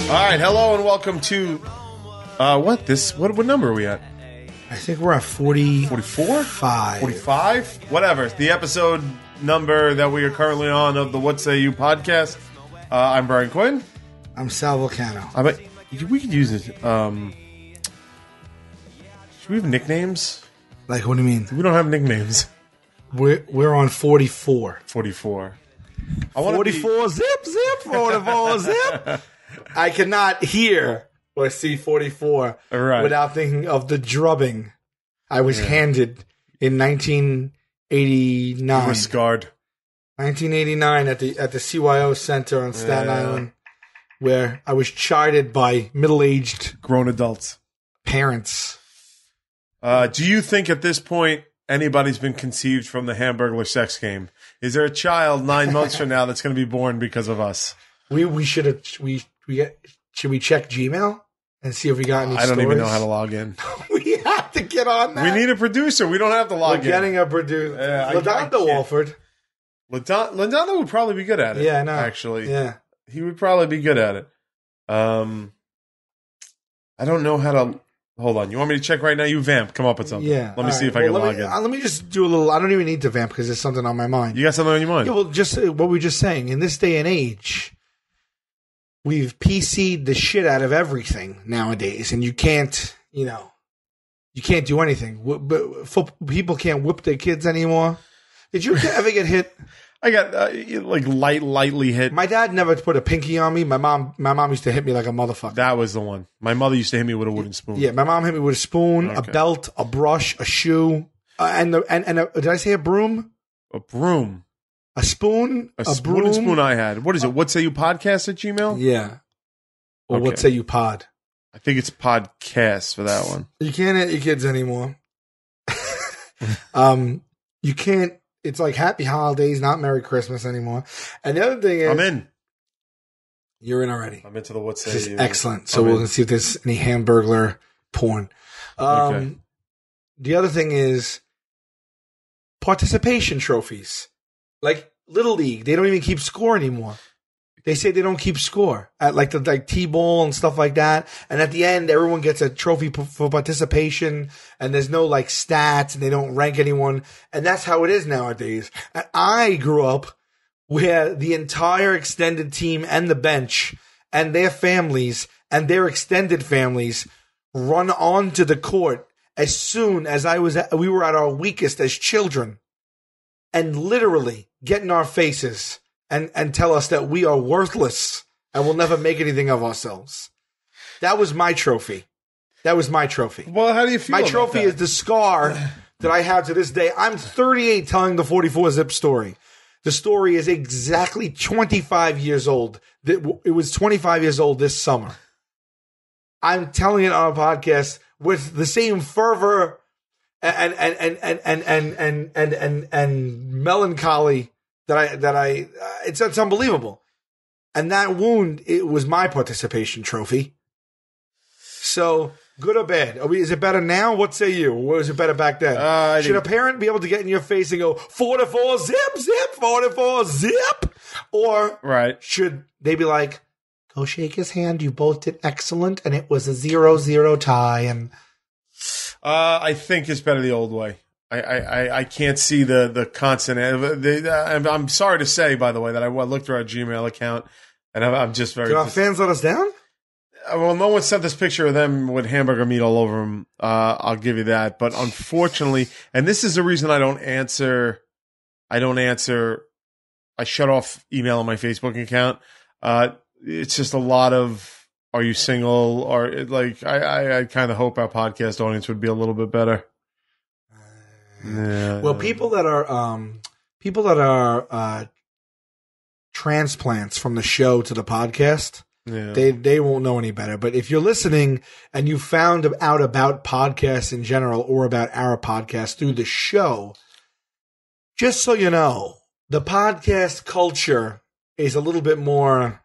All right, hello and welcome to what number are we at? I think we're at 44? 45? Whatever. The episode number that we are currently on of the What Say You podcast. I'm Brian Quinn. I'm Sal Volcano. We could use it. Should we have nicknames? Like, what do you mean? We don't have nicknames. We're on 44. 44. 44 zip, 44 zip. I cannot hear or see 44 without thinking of the drubbing I was handed in 1989. You were scarred. 1989 at the CYO Center on Staten Island, where I was chided by middle-aged grown adults, parents. Do you think at this point anybody's been conceived from the Hamburglar sex game? Is there a child 9 months from now that's going to be born because of us? We should have. Should we check Gmail and see if we got any I don't stories? even know how to log in. We have to get on that. We need a producer. We don't have to log in. We're getting a producer. Ladonda Walford. Ladonda would probably be good at it. Yeah, I know. Actually. Yeah. He would probably be good at it. I don't know how to... Hold on. You want me to check right now? You vamp. Come up with something. Yeah. Let me see if I can log in. Let me just do a little... I don't even need to vamp because there's something on my mind. You got something on your mind? Yeah, well, just what we were just saying. In this day and age... We've PC'd the shit out of everything nowadays, and you can't do anything. People can't whip their kids anymore. Did you ever get hit? I got lightly hit. My dad never put a pinky on me. My mom used to hit me like a motherfucker. That was the one. My mother used to hit me with a wooden spoon. Yeah, my mom hit me with a spoon, a belt, a brush, a shoe, and did I say a broom? A broom. A spoon, a broom. Wooden spoon I had. What is it? What Say You Podcast at Gmail? Yeah. Or What Say You Pod? I think it's podcast for that one. You can't hit your kids anymore. You can't. It's like Happy Holidays, not Merry Christmas anymore. And the other thing is, I'm in. You're in already. I'm into the What Say You. This is excellent. So we'll see if there's any Hamburglar porn. The other thing is participation trophies. Like Little League, they don't even keep score anymore. They say they don't keep score at like T-ball and stuff like that. And at the end, everyone gets a trophy for participation, and there's no like stats, and they don't rank anyone. And that's how it is nowadays. And I grew up where the entire extended team and the bench and their families and their extended families run onto the court as soon as we were at our weakest as children, and literally get in our faces and tell us that we are worthless and will never make anything of ourselves. That was my trophy. Well, how do you feel My about trophy that? is the scar that I have to this day. I'm 38 telling the 44 zip story. The story is exactly 25 years old. It was 25 years old this summer. I'm telling it on a podcast with the same fervor and melancholy that I it's unbelievable. And that wound, it was my participation trophy. So, good or bad? Is it better now? What say you? Or was it better back then? Should a parent be able to get in your face and go, 44 zip, 44 zip? Or should they be like, go shake his hand, you both did excellent, and it was a 0-0 tie? And I think it's better the old way. I can't see the constant. I'm sorry to say, by the way, that I looked through our Gmail account, and I'm just very... Did our fans let us down? Well, no one sent this picture of them with hamburger meat all over them. I'll give you that. But unfortunately, and this is the reason I don't answer. I shut off email on my Facebook account. It's just a lot of, are you single? Or like, I kind of hope our podcast audience would be a little bit better. Yeah. Well, people that are transplants from the show to the podcast, they won't know any better. But if you're listening and you found out about podcasts in general or about our podcast through the show, just so you know, the podcast culture is a little bit more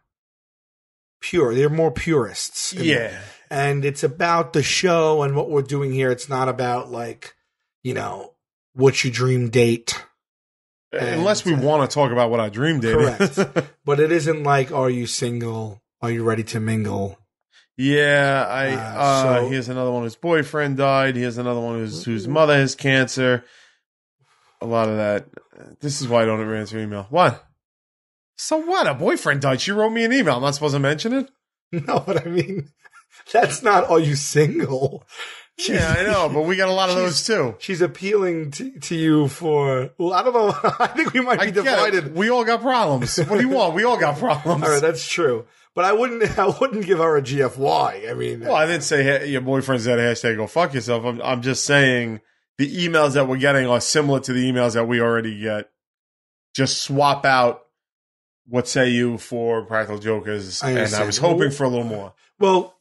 pure. They're more purists. Yeah. And it's about the show and what we're doing here. It's not about like, what's your dream date. Unless we want to talk about what our dream date is. Correct. But it isn't like, are you single? Are you ready to mingle? Yeah, here's another one whose boyfriend died. Here's another one whose mother has cancer. A lot of that. This is why I don't ever answer email. What? So what? A boyfriend died. She wrote me an email. I'm not supposed to mention it? No, but I mean, that's not, are you single? Yeah, I know, but we got a lot of those too. She's appealing to you for, well, I don't know. I think we might be divided. We all got problems. What do you want? We all got problems. All right, that's true. But I wouldn't give her a GFY. I mean, well, I didn't say hey, your boyfriend said hashtag go fuck yourself. I'm just saying the emails that we're getting are similar to the emails that we already get. Just swap out what say you for Practical Jokers, and I was hoping for a little more. Well,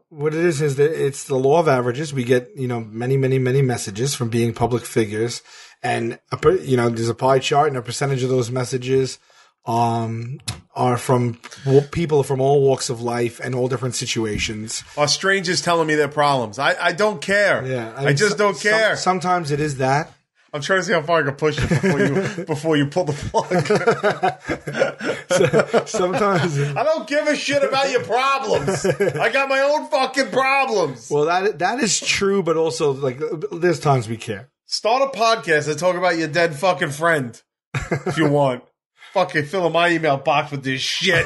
what it is that it's the law of averages. We get, many, many, many messages from being public figures, and there's a pie chart, and a percentage of those messages are from people from all walks of life and all different situations. Are strangers telling me their problems? I don't care. Yeah, I just don't care. Sometimes it is that. I'm trying to see how far I can push it before you pull the plug. Sometimes I don't give a shit about your problems. I got my own fucking problems. Well, that is true, but also like there's times we care. Start a podcast and talk about your dead fucking friend if you want. Fucking filling my email box with this shit.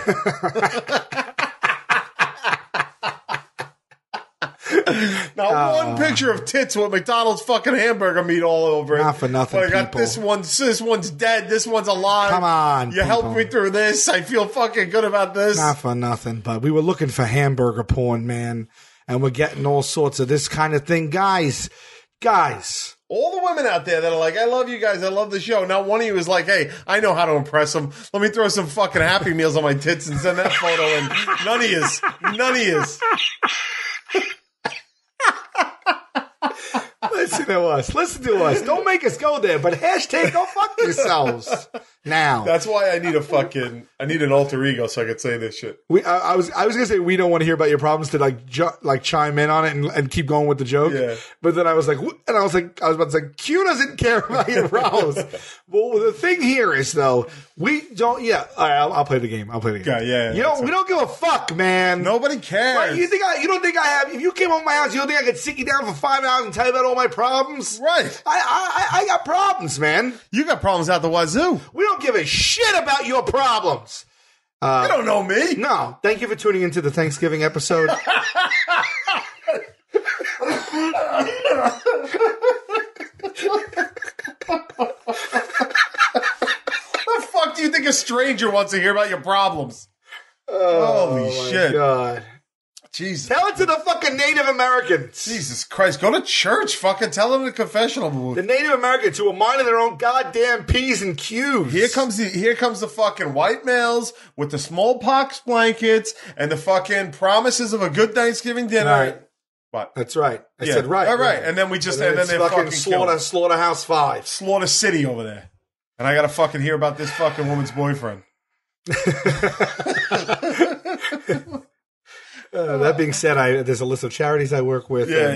Now, one picture of tits with McDonald's fucking hamburger meat all over it. Not for nothing, but I got this one's dead, this one's alive. Come on, you helped me through this. I feel fucking good about this. Not for nothing, but we were looking for hamburger porn, man, and we're getting all sorts of this kind of thing. Guys. All the women out there that are like, I love you guys, I love the show. Now one of you is like, hey, I know how to impress them. Let me throw some fucking Happy Meals on my tits and send that photo in. None of yous. Listen to us. Don't make us go there, but hashtag go fuck yourselves now. That's why I need an alter ego so I could say this shit. I was gonna say we don't want to hear about your problems to like chime in on it and keep going with the joke. Yeah. But then I was about to say Q doesn't care about your problems. Well, the thing here is though, we don't. Yeah. All right, I'll play the game. Yeah. We don't give a fuck, man. Nobody cares. Right? You don't think I have? If you came over my house, you don't think I could sit you down for 5 hours and tell you about all my problems? Right. I got problems, man. You got problems out the wazoo. We don't give a shit about your problems. You don't know me. No. Thank you for tuning into the Thanksgiving episode. The fuck do you think a stranger wants to hear about your problems? Holy shit. God. Jesus. Tell it to the fucking Native Americans. Jesus Christ. Go to church. Fucking tell them the confessional booth. The Native Americans who are minding their own goddamn P's and Q's. Here comes the fucking white males with the smallpox blankets and the fucking promises of a good Thanksgiving dinner. Right. What? That's right. I said right. All right. And then we just, and then they fucking Slaughterhouse 5. Slaughter City over there. And I got to fucking hear about this fucking woman's boyfriend. That being said, there's a list of charities I work with. Yeah. I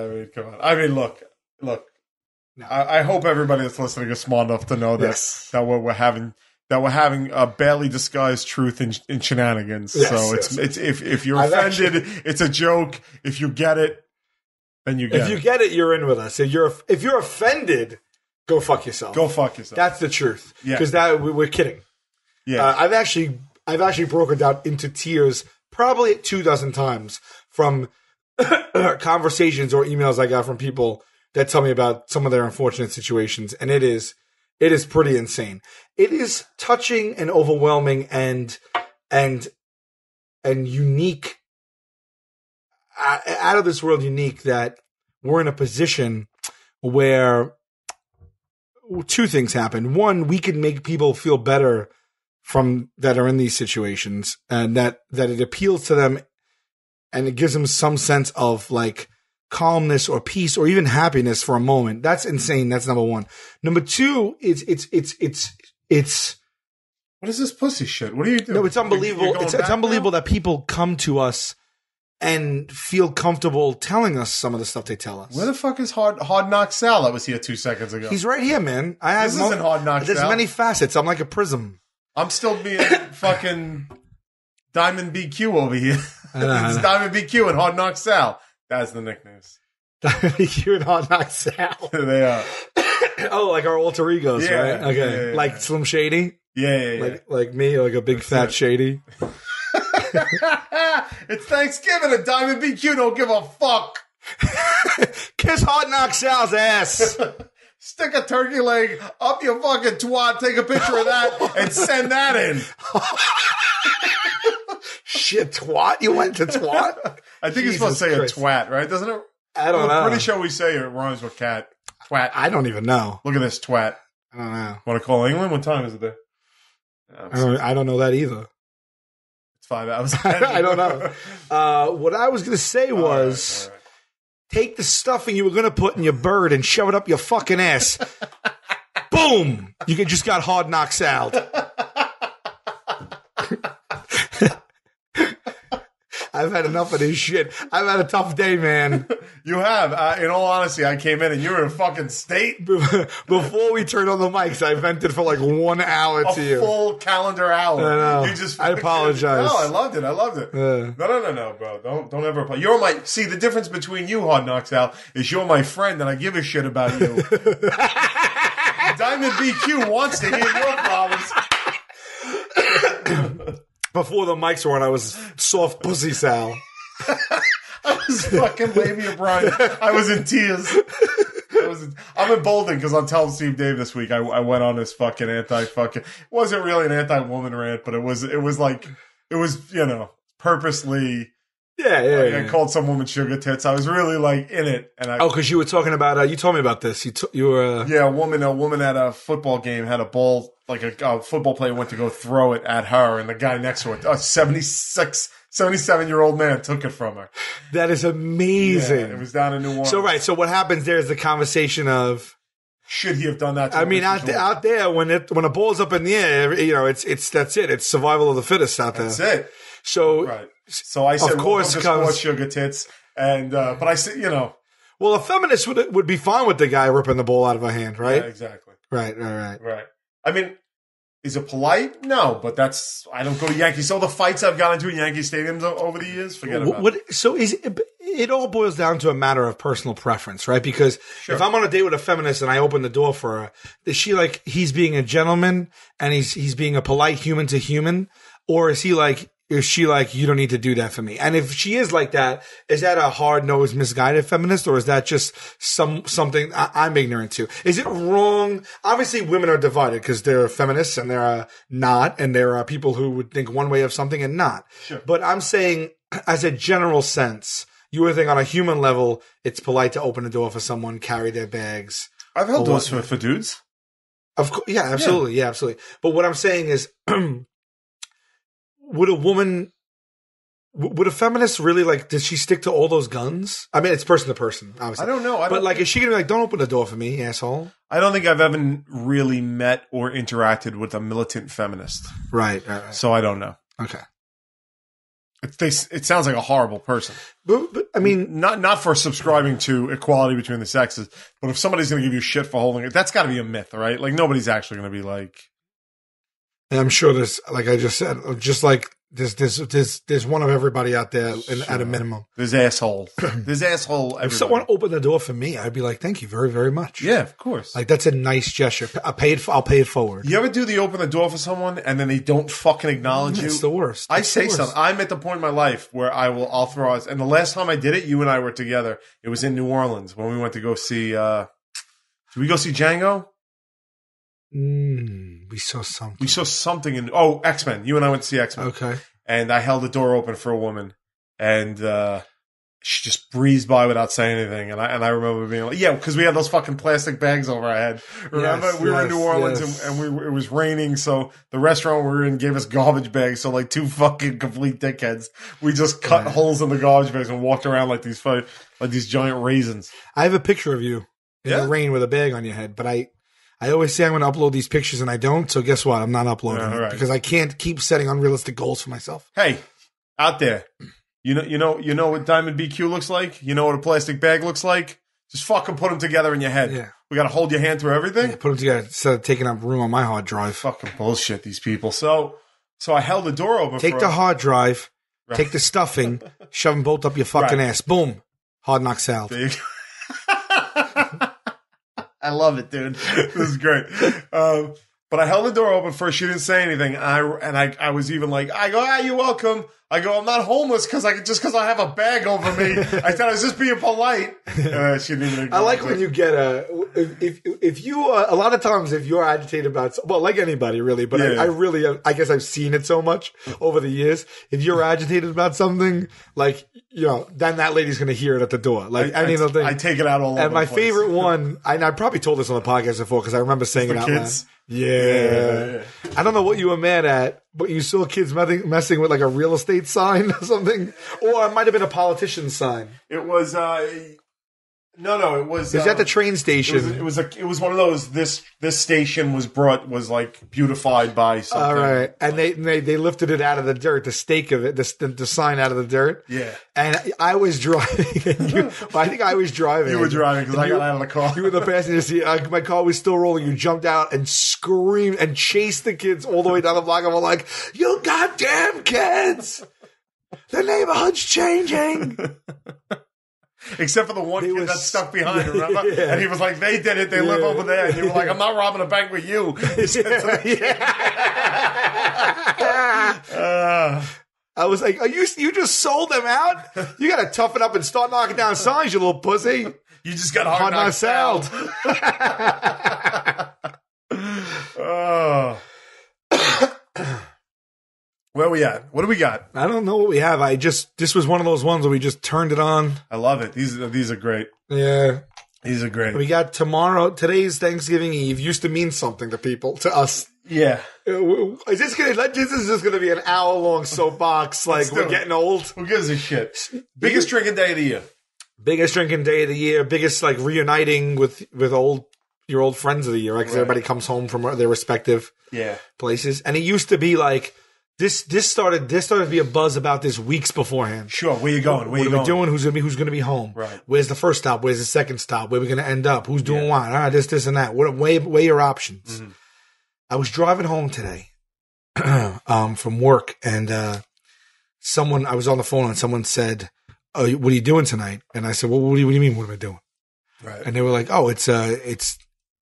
mean, come on. I mean, look. No. I hope everybody that's listening is smart enough to know that we're having a barely disguised truth in shenanigans. Yes, so it's if you're offended, it's a joke. If you get it, then you get it. If you get it, you're in with us. If you're offended, go fuck yourself. Go fuck yourself. That's the truth. Yeah, because we're kidding. Yeah, I've actually broken down into tears probably 24 times from conversations or emails I got from people that tell me about some of their unfortunate situations, and it is pretty insane. It is touching and overwhelming and unique, out of this world unique that we're in a position where two things happen. One, we can make people feel better that are in these situations, and that it appeals to them and it gives them some sense of like calmness or peace or even happiness for a moment. That's insane. That's number one. Number two, it's what What is this pussy shit? What are you doing? No, it's unbelievable. It's unbelievable that people come to us and feel comfortable telling us some of the stuff they tell us. Where the fuck is Hard Knock Sal that was here 2 seconds ago? He's right here, man. This isn't Hard Knock Sal. There's many facets. I'm like a prism. I'm still being fucking Diamond BQ over here. It's Diamond BQ and Hard Knock Sal. That's the nicknames. Diamond BQ and Hard Knock Sal. They are. Oh, like our alter egos, right? Okay. Yeah. Like Slim Shady? Yeah. Like me, like a big fat Shady. It's Thanksgiving and Diamond BQ don't give a fuck. Kiss Hard Knock Sal's ass. Stick a turkey leg up your fucking twat, take a picture of that, and send that in. Shit, twat? You went to twat? I think you're supposed to say Christ. a twat, right? Doesn't it? I don't know. I'm pretty sure we say it rhymes with cat. Twat. I don't even know. Look at this twat. I don't know. Want to call England? What time is it there? I don't know that either. It's 5 hours. I don't know. What I was going to say was... All right. Take the stuffing you were going to put in your bird and shove it up your fucking ass. Boom! You just got Hard Knock Sal. I've had enough of this shit. I've had a tough day, man. You have. In all honesty, I came in and you were in a fucking state. Before we turned on the mics, I vented for like 1 hour to you. A full calendar hour. I know. You just I apologize. No, I loved it. No, bro. Don't ever apologize. You're my... See, the difference between you, Hard Knocks Out, is you're my friend and I give a shit about you. Diamond BQ wants to hear your problems. Before the mics were on, I was soft pussy Sal. I was fucking labia Brian. I was in tears. I'm emboldened because on Tell Steve Dave this week, I went on this fucking it wasn't really an anti-woman rant, but it was purposely. Yeah. I called some woman sugar tits. I was really like in it, and because you were talking about. You told me about this. You were. A woman at a football game had a ball. Like a football player went to go throw it at her, and the guy next to it, a 77-year-old man, took it from her. That is amazing. Yeah, it was down in New Orleans. So what happens there is the conversation of, should he have done that? I mean, out there when a ball's up in the air, that's it. It's survival of the fittest out there. That's it. So right. So I said, of course, sports sugar tits, and but I said, well, a feminist would be fine with the guy ripping the ball out of her hand, right? Yeah, exactly. Right. I mean, is it polite? No, but I don't go to Yankees. So the fights I've gotten into in Yankee stadiums over the years, forget about it. So it all boils down to a matter of personal preference, right? Because if I'm on a date with a feminist and I open the door for her, is she like, he's being a gentleman and he's being a polite human to human? Or is she like, you don't need to do that for me? And if she is like that, is that a hard-nosed, misguided feminist, or is that just something I'm ignorant to? Is it wrong? Obviously, women are divided because there are feminists and there are not, and there are people who would think one way of something and not. Sure. But I'm saying, as a general sense, you would think on a human level, it's polite to open the door for someone, carry their bags. I've held doors for dudes. Of course, yeah, absolutely, yeah, absolutely. But what I'm saying is, would a feminist really does she stick to all those guns? I mean, it's person to person, obviously. I don't know. Is she going to be like, don't open the door for me, asshole? I don't think I've ever really met or interacted with a militant feminist. Right. So I don't know. Okay. It sounds like a horrible person. But I mean, not for subscribing to equality between the sexes, but if somebody's going to give you shit for holding it, that's got to be a myth, right? Like nobody's actually going to be like. And I'm sure there's, like I just said, just like there's one of everybody out there at a minimum. There's asshole. There's asshole. Everybody. If someone opened the door for me, I'd be like, thank you very, very much. Yeah, of course. Like that's a nice gesture. I'll pay it forward. You ever do the open the door for someone and then they don't fucking acknowledge you? It's the worst. I say something. I'm at the point in my life where I'll throw us. And the last time I did it, you and I were together. It was in New Orleans when we went to go see. Did we go see Django? We saw something. in X-Men. You and I went to see X-Men. Okay. And I held the door open for a woman, and she just breezed by without saying anything. And I remember being like, yeah, because we had those fucking plastic bags over our head. Remember, we were in New Orleans and it was raining, so the restaurant we were in gave us garbage bags. So like two fucking complete dickheads, we just cut holes in the garbage bags and walked around like these giant raisins. I have a picture of you in the rain with a bag on your head, but I I always say I'm going to upload these pictures and I don't. So guess what? I'm not uploading right. because I can't keep setting unrealistic goals for myself. Hey, out there, you know what Diamond BQ looks like? You know what a plastic bag looks like? Just fucking put them together in your head. Yeah. We got to hold your hand through everything. Yeah, put them together instead of taking up room on my hard drive. Fucking bullshit, these people. So I held the door open. Take the hard drive, take the stuffing, shove them both up your fucking ass. Boom. Hard knock salad. I love it, dude. This is great. But I held the door open first. She didn't say anything. I was even like, I go, you're welcome. I go, I'm not homeless because I have a bag over me. I thought I was just being polite. She didn't even I like when you get if you a lot of times if you're agitated about, well, like anybody really, but I really, I guess I've seen it so much over the years. If you're agitated about something, like, then that lady's going to hear it at the door. Like any little thing. I take it out all over. And my the place. favorite one, I probably told this on the podcast before because I remember saying it out loud. Yeah. I don't know what you were mad at, but you saw kids messing with like a real estate sign or something, or it might have been a politician's sign. It was no, it was. It was at the train station. It was one of those. This station was like beautified by something. All right, and they lifted it out of the dirt, the stake of it, the sign out of the dirt. Yeah, and I was driving. I think I was driving. You were driving because I got out of the car. You were the passenger seat. My car was still rolling. You jumped out and screamed and chased the kids all the way down the block. And we're like, "You goddamn kids! The neighborhood's changing." Except for the one kid that stuck behind, remember? Yeah. And he was like, they did it. They live over there. And you were like, I'm not robbing a bank with you. I was like, you just sold them out? You got to toughen up and start knocking down signs, you little pussy. You just got hard knock salad. Where we at? What do we got? I don't know what we have. This was one of those ones where we just turned it on. I love it. These are great. Yeah. These are great. We got tomorrow. Today's Thanksgiving Eve. Used to mean something to people, to us. Yeah. This is just going to be an hour-long soapbox. Like, we're getting old. Who gives a shit? Biggest drinking day of the year. Biggest drinking day of the year. Biggest, like, reuniting with your old friends of the year, right? Because everybody comes home from their respective places. And it used to be like, This started to be a buzz about this weeks beforehand. Sure, where you going? What are we doing? Who's gonna be home? Right. Where's the first stop? Where's the second stop? Where are we gonna end up? Who's doing what? This and that. Weigh your options. Mm-hmm. I was driving home today, from work, and I was on the phone, and someone said, "Oh, what are you doing tonight?" And I said, "Well, what do you mean? What am I doing?" Right. And they were like, "Oh, it's."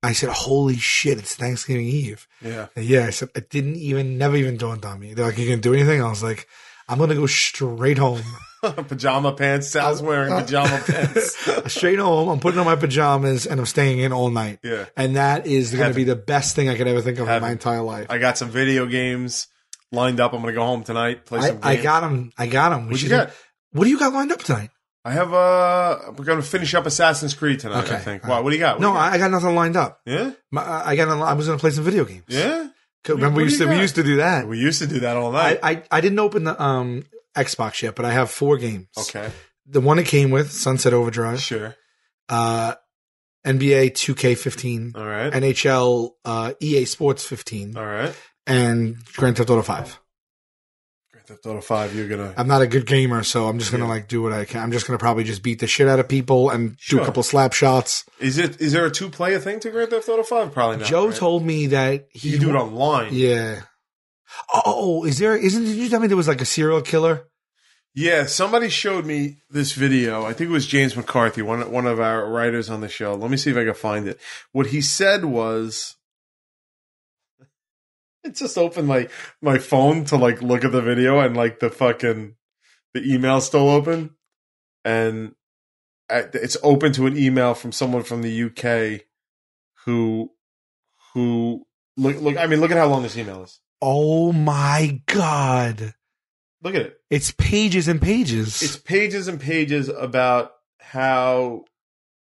I said, "Holy shit! It's Thanksgiving Eve." Yeah. And I said, "It never even dawned on me." They're like, "You gonna do anything?" I was like, "I'm gonna go straight home." Pajama pants. Sal's wearing pajama pants. Straight home. I'm putting on my pajamas and I'm staying in all night. Yeah. And that is going to be the best thing I could ever think of in my entire life. I got some video games lined up. I'm going to go home tonight. Play some games. I got them. What you got? What do you got lined up tonight? I have we're going to finish up Assassin's Creed tonight, I think. Wow, what do you got? I got nothing lined up. Yeah? I was going to play some video games. Yeah? Remember we used to do that. We used to do that all night. I didn't open the Xbox yet, but I have 4 games. Okay. The one it came with, Sunset Overdrive. Sure. NBA 2K15. All right. NHL EA Sports 15. All right. And Grand Theft Auto 5. Grand Theft Auto 5, you're going to... I'm not a good gamer, so I'm just going to do what I can. I'm just going to probably just beat the shit out of people and do a couple slap shots. Is there a 2-player thing to Grand Theft Auto 5? Probably not. Joe told me that you can do it online. Yeah. Oh, did you tell me there was like a serial killer? Yeah, somebody showed me this video. I think it was James McCarthy, one of our writers on the show. Let me see if I can find it. What he said was, I just opened my phone to like look at the video, and like the email's still open, and it's open to an email from someone from the UK who look. I mean, look at how long this email is. Oh my God. Look at it. It's pages and pages. It's pages and pages about how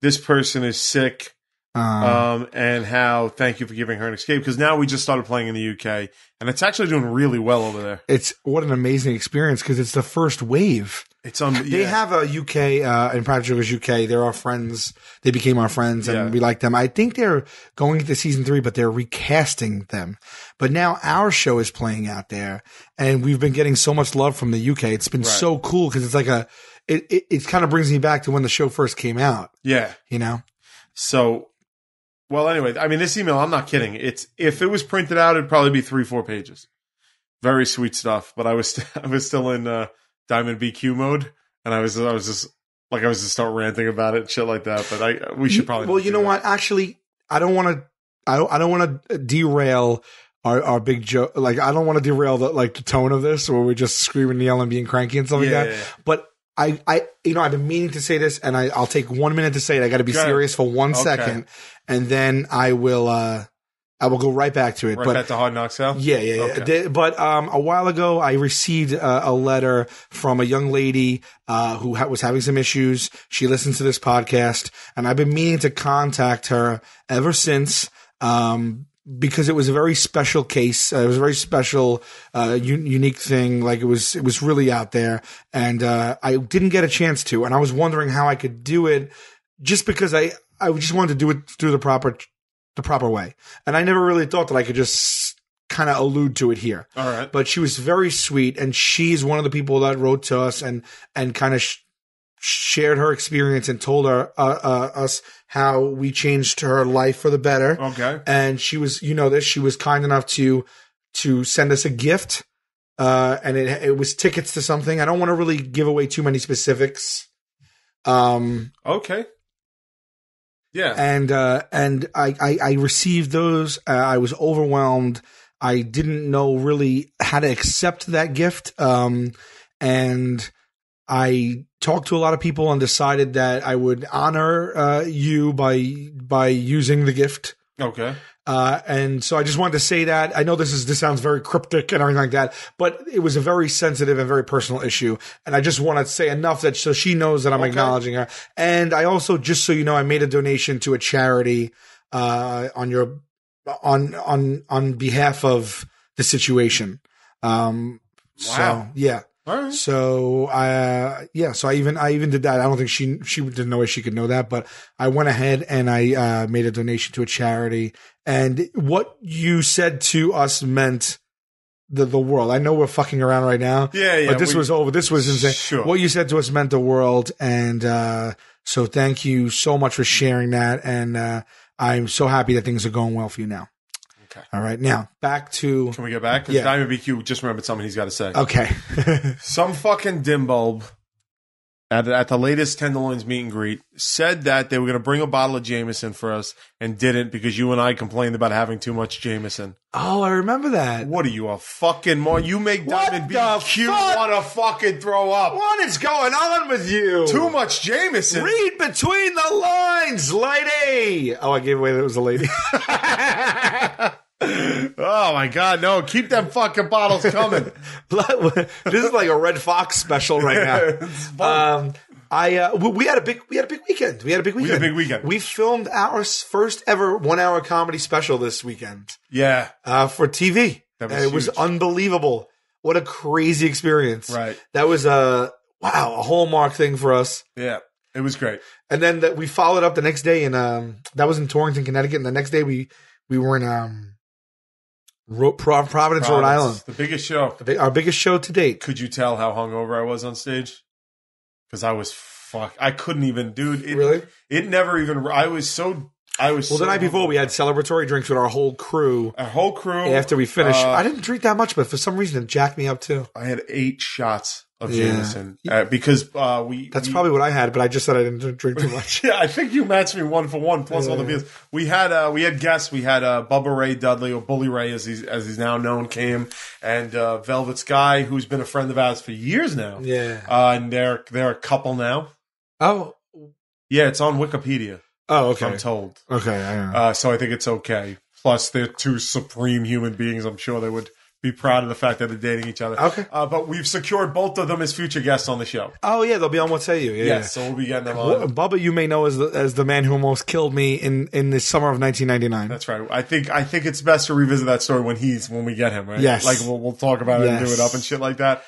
this person is sick And how thank you for giving her an escape, because now we just started playing in the UK and it's actually doing really well over there. It's what an amazing experience because it's the first wave. It's on. They have a UK in Private Jokers UK. They're our friends. They became our friends, and we like them. I think they're going into season 3, but they're recasting them. But now our show is playing out there, and we've been getting so much love from the UK. It's been so cool because it's like it kind of brings me back to when the show first came out. Yeah, you know. So, well, anyway, I mean, this email, I'm not kidding. It's if it was printed out, it'd probably be 3-4 pages. Very sweet stuff. But I was still in Diamond BQ mode, and I was just start ranting about it and shit like that. But we should probably. Well, you know what? Actually, I don't want to derail our big joke. Like, I don't want to derail the tone of this, where we're just screaming and yelling, being cranky and stuff like that. Yeah. But I've been meaning to say this, and I'll take 1 minute to say it. I got to be serious for 1 second, and then I will go right back to it. Right back to Hard Knocks Hell? Yeah. Okay. But a while ago, I received a letter from a young lady who was having some issues. She listens to this podcast, and I've been meaning to contact her ever since because it was a very special case. It was a very special, unique thing. Like, it was really out there, and I didn't get a chance to, and I was wondering how I could do it just because I just wanted to do it through the proper way. And I never really thought that I could just kind of allude to it here. All right. But she was very sweet, and she's one of the people that wrote to us and kind of shared her experience and told us how we changed her life for the better. Okay. And she was, she was kind enough to send us a gift. And it was tickets to something. I don't want to really give away too many specifics. Okay. Yeah. And I received those. I was overwhelmed. I didn't know really how to accept that gift. And I talked to a lot of people and decided that I would honor you by using the gift. Okay. And so I just wanted to say that. I know this sounds very cryptic and everything like that, but it was a very sensitive and very personal issue. And I just want to say enough so she knows that I'm acknowledging her. And I also, just so you know, I made a donation to a charity, on behalf of the situation. Wow. So yeah. All right. So so I even did that. I don't think she didn't know she could know that, but I went ahead and I made a donation to a charity. And what you said to us meant the world. I know we're fucking around right now. Yeah. But this was over. This was insane. Sure. What you said to us meant the world. And so thank you so much for sharing that. And I'm so happy that things are going well for you now. Okay. All right. Now, back to... Can we get back? Because Diamond BQ just remembered something he's got to say. Okay. Some fucking dimbulb at the latest Tenderloins meet and greet said that they were going to bring a bottle of Jameson for us and didn't because you and I complained about having too much Jameson. Oh, I remember that. What are you, a fucking more? You make Diamond BQ want to fucking throw up. What is going on with you? Too much Jameson. Read between the lines, lady. Oh, I gave away that it was a lady. Oh my God, no, keep them fucking bottles coming. This is like a Red Fox special right now. We had a big weekend. We had a big weekend. We filmed our first ever 1 hour comedy special this weekend. Yeah. For TV. It was unbelievable. What a crazy experience. Right. That was a hallmark thing for us. Yeah. It was great. And then we followed up the next day that was in Torrington, Connecticut, and the next day we were in Providence, Rhode Island. The biggest show. Our biggest show to date. Could you tell how hungover I was on stage? Because I was I couldn't even, dude. Really? It never even. I was the night before we had celebratory drinks with our whole crew. After we finished, I didn't drink that much, but for some reason it jacked me up too. I had 8 shots of Jameson because That's probably what I had, but I just said I didn't drink too much. Yeah, I think you matched me 1 for 1 plus all the beers. We had guests. We had Bubba Ray Dudley, or Bully Ray as he's now known, came, and Velvet Sky, who's been a friend of ours for years now. Yeah, and they're a couple now. Oh, yeah, it's on Wikipedia. Oh, okay. I'm told. Okay, I know. So I think it's okay. Plus, they're 2 supreme human beings. I'm sure they would be proud of the fact that they're dating each other. Okay. But we've secured both of them as future guests on the show. Oh yeah, they'll be on What Say You. Yeah. Yes, so we'll be getting them on. Bubba, you may know as the man who almost killed me in the summer of 1999. That's right. I think it's best to revisit that story when we get him, right? Yes. Like we'll talk about it and do it up and shit like that.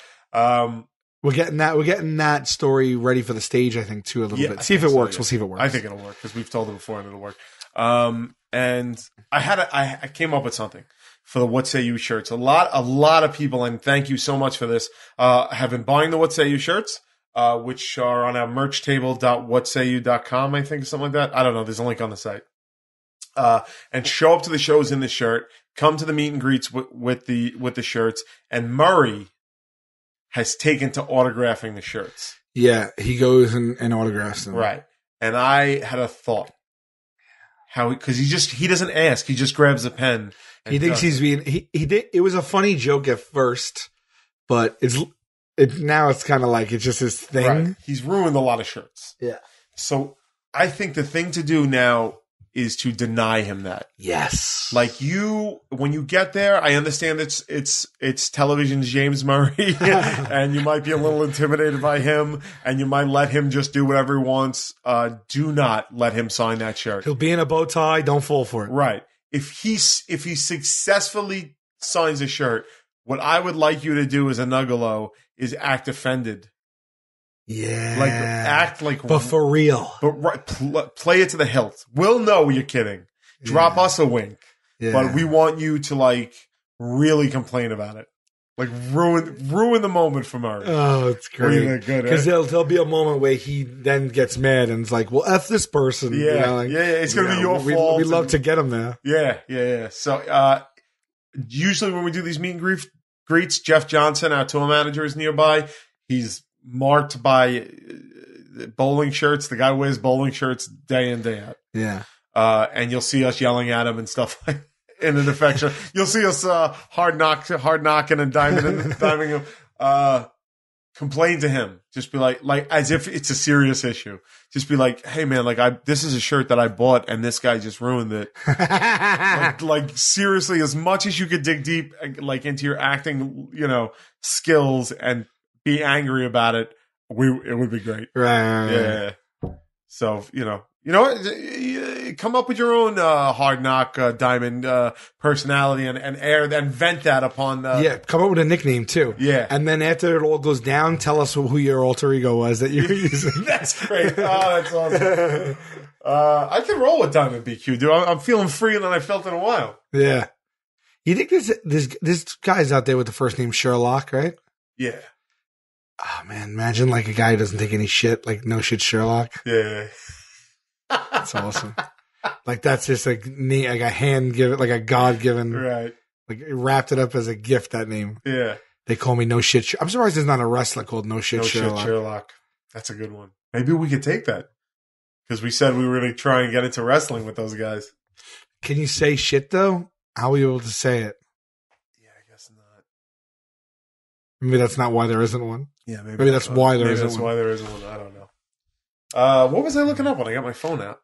We're getting that story ready for the stage, I think, too, a little bit. See if it works. We'll see if it works. I think it'll work because we've told it before and it'll work. And I came up with something for the What Say You shirts. A lot of people, and thank you so much for this, have been buying the What Say You shirts, which are on our merch table.whatsayyou.com, I think, something like that. I don't know. There's a link on the site. And show up to the shows in the shirt, come to the meet and greets with the shirts, and Murray has taken to autographing the shirts. Yeah, he goes and autographs them. Right. And I had a thought. Because he doesn't ask. He just grabs a pen. He thinks he's being, he did, it was a funny joke at first, but now it's kind of like, it's just his thing. Right. He's ruined a lot of shirts. Yeah. So I think the thing to do now is to deny him that. Yes. Like when you get there, I understand it's television's James Murray and you might be a little intimidated by him and you might let him just do whatever he wants. Do not let him sign that shirt. He'll be in a bow tie. Don't fall for it. Right. If he successfully signs a shirt, what I would like you to do as a Nuggalo is act offended. Yeah. Like act like, but for real. But play it to the hilt. We'll know you're kidding. Drop us a wink. Yeah. But we want you to like really complain about it. Like ruin the moment for Murray. Oh, it's great. Because there'll be a moment where he then gets mad and it's like, well, F this person. Yeah. You know, like, It's going to be your fault. We'd love to get him there. Yeah. So usually when we do these meet and greets, Jeff Johnson, our tour manager, is nearby. He's marked by bowling shirts. The guy wears bowling shirts day in, day out. Yeah. And you'll see us yelling at him and stuff like in an affection. You'll see us hard knocking and diming him. Complain to him. Just be like as if it's a serious issue. Just be like, hey man, this is a shirt that I bought and this guy just ruined it. like seriously, as much as you could dig deep like into your acting, skills and be angry about it, it would be great. Right. Yeah. So, come up with your own hard knock diamond personality and air and vent that upon come up with a nickname too. Yeah. And then after it all goes down, tell us who your alter ego was that you're using. That's great. Oh, that's awesome. I can roll with Diamond BQ, dude. I'm feeling freer than I felt in a while. Yeah. You think this guy's out there with the first name Sherlock, right? Yeah. Oh man, imagine like a guy who doesn't take any shit, like no shit Sherlock. Yeah. That's awesome. Like that's just like a hand given, like a God given, right? Like wrapped it up as a gift. That name. Yeah. They call me No Shit. I'm surprised there's not a wrestler called No Shit Sherlock. Shit Sherlock. That's a good one. Maybe we could take that because we said we were going to try and get into wrestling with those guys. Can you say shit though? How are you able to say it? Yeah, I guess not. Maybe that's not why there isn't one. Yeah, maybe that's why there isn't one. Maybe that's why there isn't one. I don't know. What was I looking up when I got my phone out?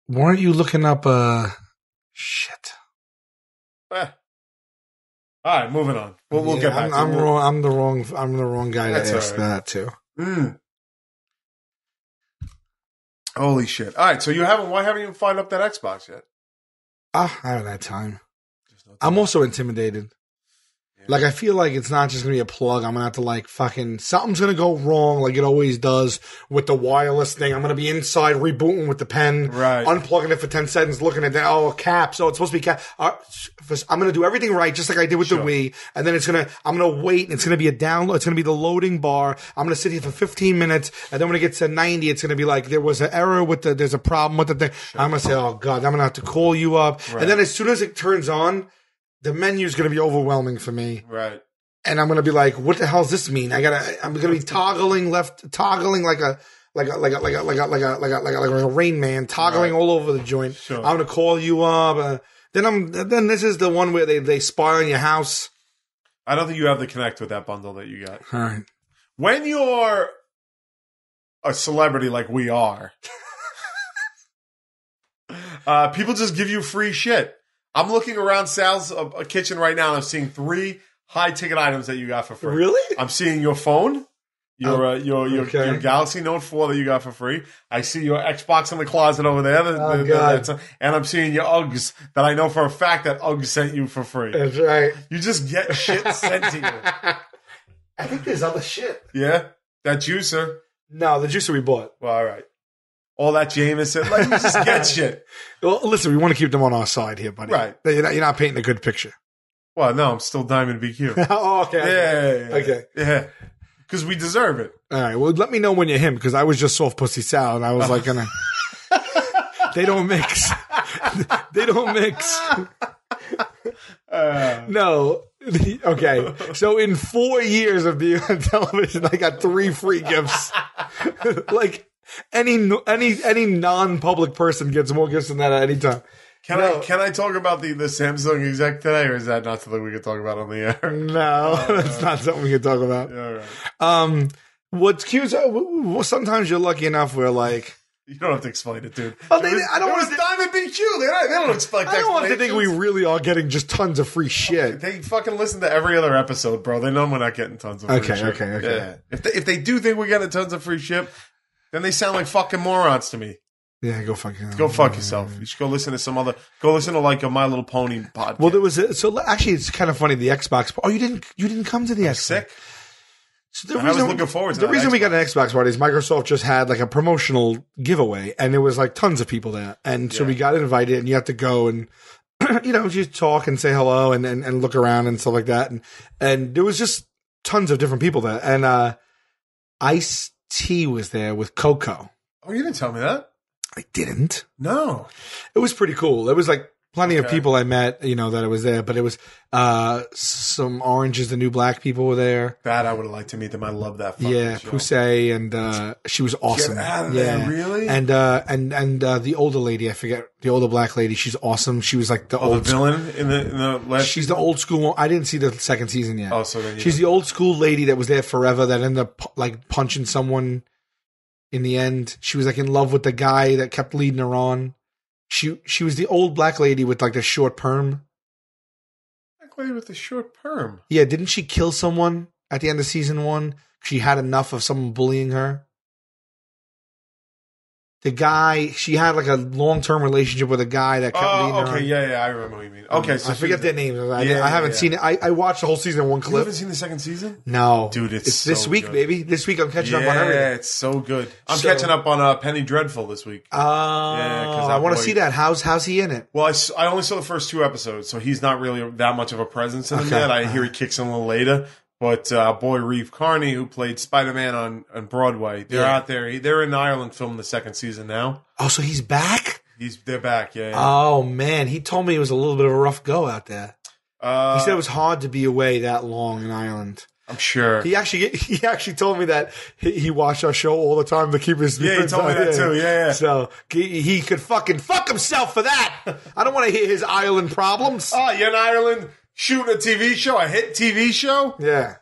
Weren't you looking up shit? All right, moving on. We'll get back to it. I'm the wrong guy to ask that too. Holy shit. All right, so why haven't you fired up that Xbox yet? I haven't had time. I'm also intimidated. Like, I feel like it's not just going to be a plug. I'm going to have to, like, something's going to go wrong like it always does with the wireless thing. I'm going to be inside rebooting with the pen, right, unplugging it for 10 seconds, looking at that, caps. Oh, it's supposed to be caps. I'm going to do everything right, just like I did with the Wii. And then I'm going to wait, and it's going to be a download. It's going to be the loading bar. I'm going to sit here for 15 minutes, and then when it gets to 90, it's going to be like, there was an error there's a problem with the thing. Sure. I'm going to say, oh, God, I'm going to have to call you up. Right. And then as soon as it turns on, the menu is going to be overwhelming for me. Right. And I'm going to be like, what the hell does this mean? I'm going to be toggling like a Rain Man, toggling all over the joint. Sure. I'm going to call you up. Then this is the one where they spy on your house. I don't think you have the Connect with that bundle that you got. All right. When you're a celebrity like we are, people just give you free shit. I'm looking around Sal's kitchen right now, and I'm seeing 3 high-ticket items that you got for free. Really? I'm seeing your phone, your Galaxy Note 4 that you got for free. I see your Xbox in the closet over there. God. And I'm seeing your Uggs that I know for a fact that Uggs sent you for free. That's right. You just get shit sent to you. I think there's other shit. Yeah? That juicer. No, the juicer we bought. Well, all right. All that Jameson. Like, you just get shit. Well, listen, we want to keep them on our side here, buddy. Right. You're not painting a good picture. Well, no, I'm still Diamond BQ. Oh, okay. Yeah. Okay. Yeah. Because we deserve it. All right. Well, let me know when you're him, because I was just soft pussy Sal, and I was like, gonna. They don't mix. They don't mix. No. Okay. So in 4 years of being on television, I got 3 free gifts. Like any non-public person gets more gifts than that at any time. Can I talk about the Samsung exec today, or is that not something we can talk about on the air? No, that's not something we can talk about. Yeah, right. What's cute? Sometimes you're lucky enough where like. You don't have to explain it, dude. Oh, I don't want to. Diamond BQ. They don't expect. I don't want to think we really are getting just tons of free shit. They fucking listen to every other episode, bro. They know we're not getting tons of free shit. Okay. Yeah. If they do think we're getting tons of free shit, then they sound like fucking morons to me. Yeah, go fuck yourself. You should go listen to some other. Go listen to like a My Little Pony podcast. Well, there was actually it's kind of funny. The Xbox. Oh, you didn't come to the Xbox. Sick. So I was looking forward to the that reason Xbox. we got an Xbox party is Microsoft just had like a promotional giveaway, and there was like tons of people there, and so we got invited, and you have to go and just talk and say hello and look around and stuff like that, and there was just tons of different people there, and Ice-T was there with Coco. Oh, you didn't tell me that. I didn't. No, it was pretty cool. It was like plenty of people I met, that it was there, but it was some Orange is the New Black people were there. That I would have liked to meet them. I love that. Yeah, Pusey, and she was awesome. Get out of there, really? And the older lady, I forget the older black lady. She's awesome. She was like the old villain in the last. She's the old school. I didn't see the second season yet. Oh, so then she's the old school lady that was there forever. That ended up like punching someone. In the end, she was like in love with the guy that kept leading her on. She was the old black lady with like the short perm. Black lady with the short perm. Yeah, didn't she kill someone at the end of season 1? She had enough of someone bullying her. The guy, she had like a long-term relationship with a guy that kept leading her. Okay, yeah, I remember what you mean. Okay, so I forget their names. I haven't seen it. I watched the whole season in one clip. You haven't seen the second season? No. Dude, it's so this week, good. baby. This week I'm catching up on everything. Yeah, it's so good. I'm catching up on Penny Dreadful this week. I want to see that. How's he in it? Well, I only saw the first 2 episodes, so he's not really that much of a presence in it yet. I hear he kicks in a little later. But boy, Reeve Carney, who played Spider-Man on Broadway, they're out there. They're in Ireland filming the second season now. Oh, so he's back? They're back, yeah. Oh, man. He told me it was a little bit of a rough go out there. He said it was hard to be away that long in Ireland. I'm sure. He actually told me that he watched our show all the time to keep his spirits. Yeah, he told me that too. Yeah. So he could fucking fuck himself for that. I don't want to hear his Ireland problems. Oh, you're in Ireland shooting a TV show, a hit TV show? Yeah.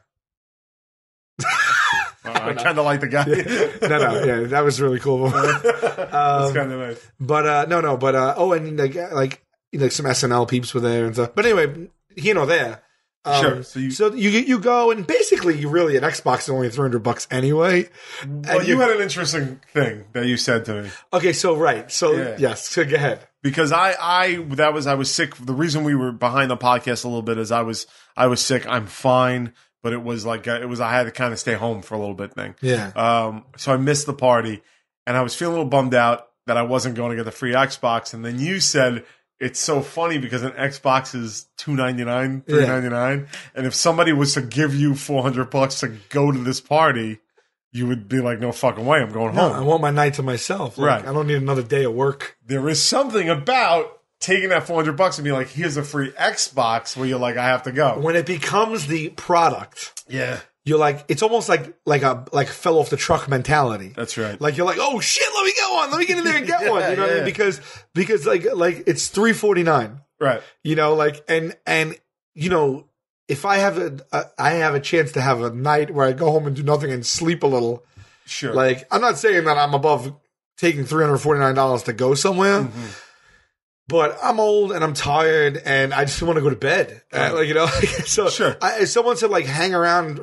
I kind of like the guy. Yeah, that was really cool. That's kind of nice. But and like some SNL peeps were there and stuff. But anyway, there. Sure. So you go and basically you really an Xbox is only $300 anyway. Well, you had an interesting thing that you said to me. Okay, yes, so go ahead. Because I was sick. The reason we were behind the podcast a little bit is I was sick. I'm fine, but it was like I had to kind of stay home for a little bit thing. Yeah. So I missed the party, and I was feeling a little bummed out that I wasn't going to get the free Xbox. And then you said it's so funny because an Xbox is $299, $399, and if somebody was to give you $400 to go to this party, you would be like, no fucking way, I'm going home. I want my night to myself. Like, right. I don't need another day of work. There is something about taking that $400 and being like, here's a free Xbox, where you're like, I have to go. When it becomes the product. Yeah. You're like, it's almost like fell off the truck mentality. That's right. Like you're like, oh shit, let me get one. Let me get in there and get one. You know what I mean? Because like it's $349. Right. And if I have a chance to have a night where I go home and do nothing and sleep a little. Sure. Like I'm not saying that I'm above taking $349 to go somewhere. Mm-hmm. But I'm old and I'm tired and I just want to go to bed. So Sure. Someone said like hang around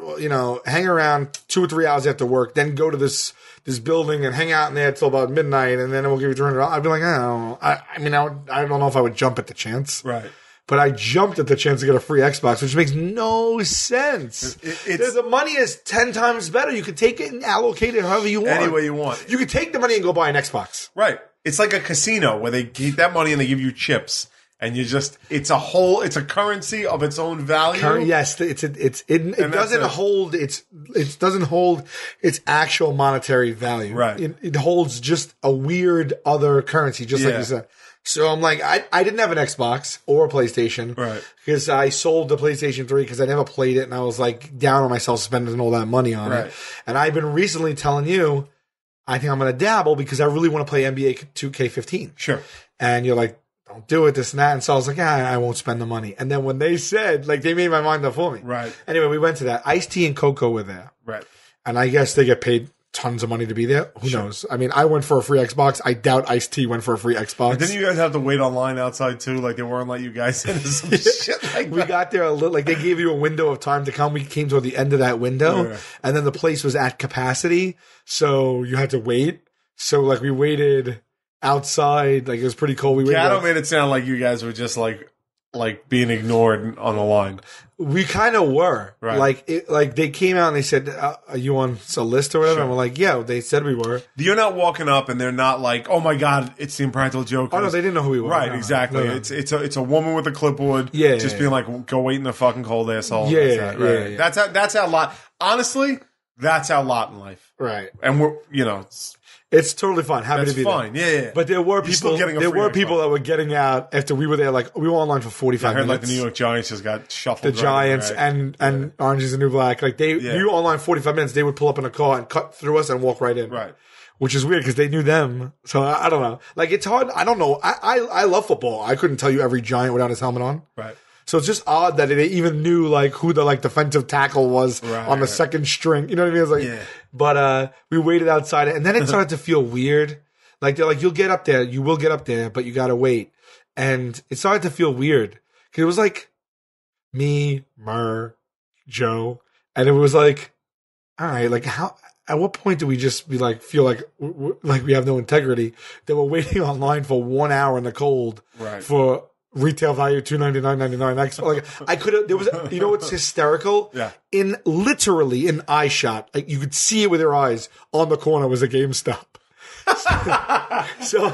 2 or 3 hours after work, then go to this building and hang out in there till about midnight and then we'll give you $200. I'd be like, I don't know. I don't know if I would jump at the chance. Right. But I jumped at the chance to get a free Xbox, which makes no sense. The money is 10 times better. You can take it and allocate it however you want. Any way you want. You can take the money and go buy an Xbox. Right. It's like a casino where they keep that money and they give you chips. And it's a currency of its own value. Yes, it doesn't hold its actual monetary value. Right. It holds just a weird other currency, just like you said. So I'm like, I didn't have an Xbox or a PlayStation. Right. Because I sold the PlayStation 3 because I never played it and I was like down on myself spending all that money on it. And I've been recently telling you, I think I'm going to dabble because I really want to play NBA 2K15. Sure. And you're like, don't do it, this and that. And so I was like, I won't spend the money. And then when they said, like, they made my mind up for me. Right. Anyway, we went to that. Ice-T and Coco were there. Right. And I guess they get paid tons of money to be there. Who knows? I mean, I went for a free Xbox. I doubt Ice-T went for a free Xbox. And didn't you guys have to wait online outside too? Like they weren't letting you guys in or some shit like that? We got there like they gave you a window of time to come. We came toward the end of that window and then the place was at capacity. So you had to wait. So like we waited outside. Like it was pretty cold. Gatto made it sound like you guys were just like being ignored on the line. We kind of were. Right. Like they came out and they said, are you on a list or whatever? And we're like, yeah, they said we were. You're not walking up and they're not like, oh my God, it's the Impractical Jokers. Oh no, they didn't know who we were. Right, exactly. No. It's a woman with a clipboard. Just being like, go wait in the fucking cold asshole. Yeah. That's our lot. Honestly, that's our lot in life. Right. And we're, it's totally fine. Happy to be fine. there. Yeah. But there were people that were getting out after we were there. Like we were online for 45 minutes. Like the New York Giants just got shuffled. The Giants and Orange is the New Black. Like we were online 45 minutes. They would pull up in a car and cut through us and walk right in. Right. Which is weird because they knew them. So I don't know. Like it's hard. I don't know. I love football. I couldn't tell you every Giant without his helmet on. Right. So it's just odd that they even knew like who the defensive tackle was on the second string. You know what I mean? It's like, but we waited outside and then it started to feel weird. Like they're like, you will get up there, but you gotta wait. And it started to feel weird because it was like me, Murr, Joe, and it was like, all right, like how? At what point do we just be like feel like we have no integrity? That we're waiting online for 1 hour in the cold for retail value $299.99. Like I could have. There was, what's hysterical? In eye shot, like you could see it with your eyes. On the corner was a GameStop. So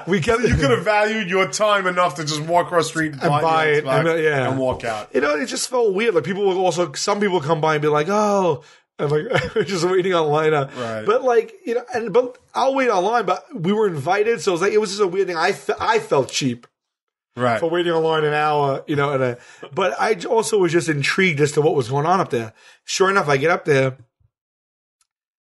we kept. You could have valued your time enough to just walk across the street and buy it and walk out. It just felt weird. Like people would some people come by and be like, oh. And like just waiting online, right? But like but I'll wait online. But we were invited, so it was just a weird thing. I felt cheap, right, for waiting online an hour, but I also was just intrigued as to what was going on up there. Sure enough, I get up there.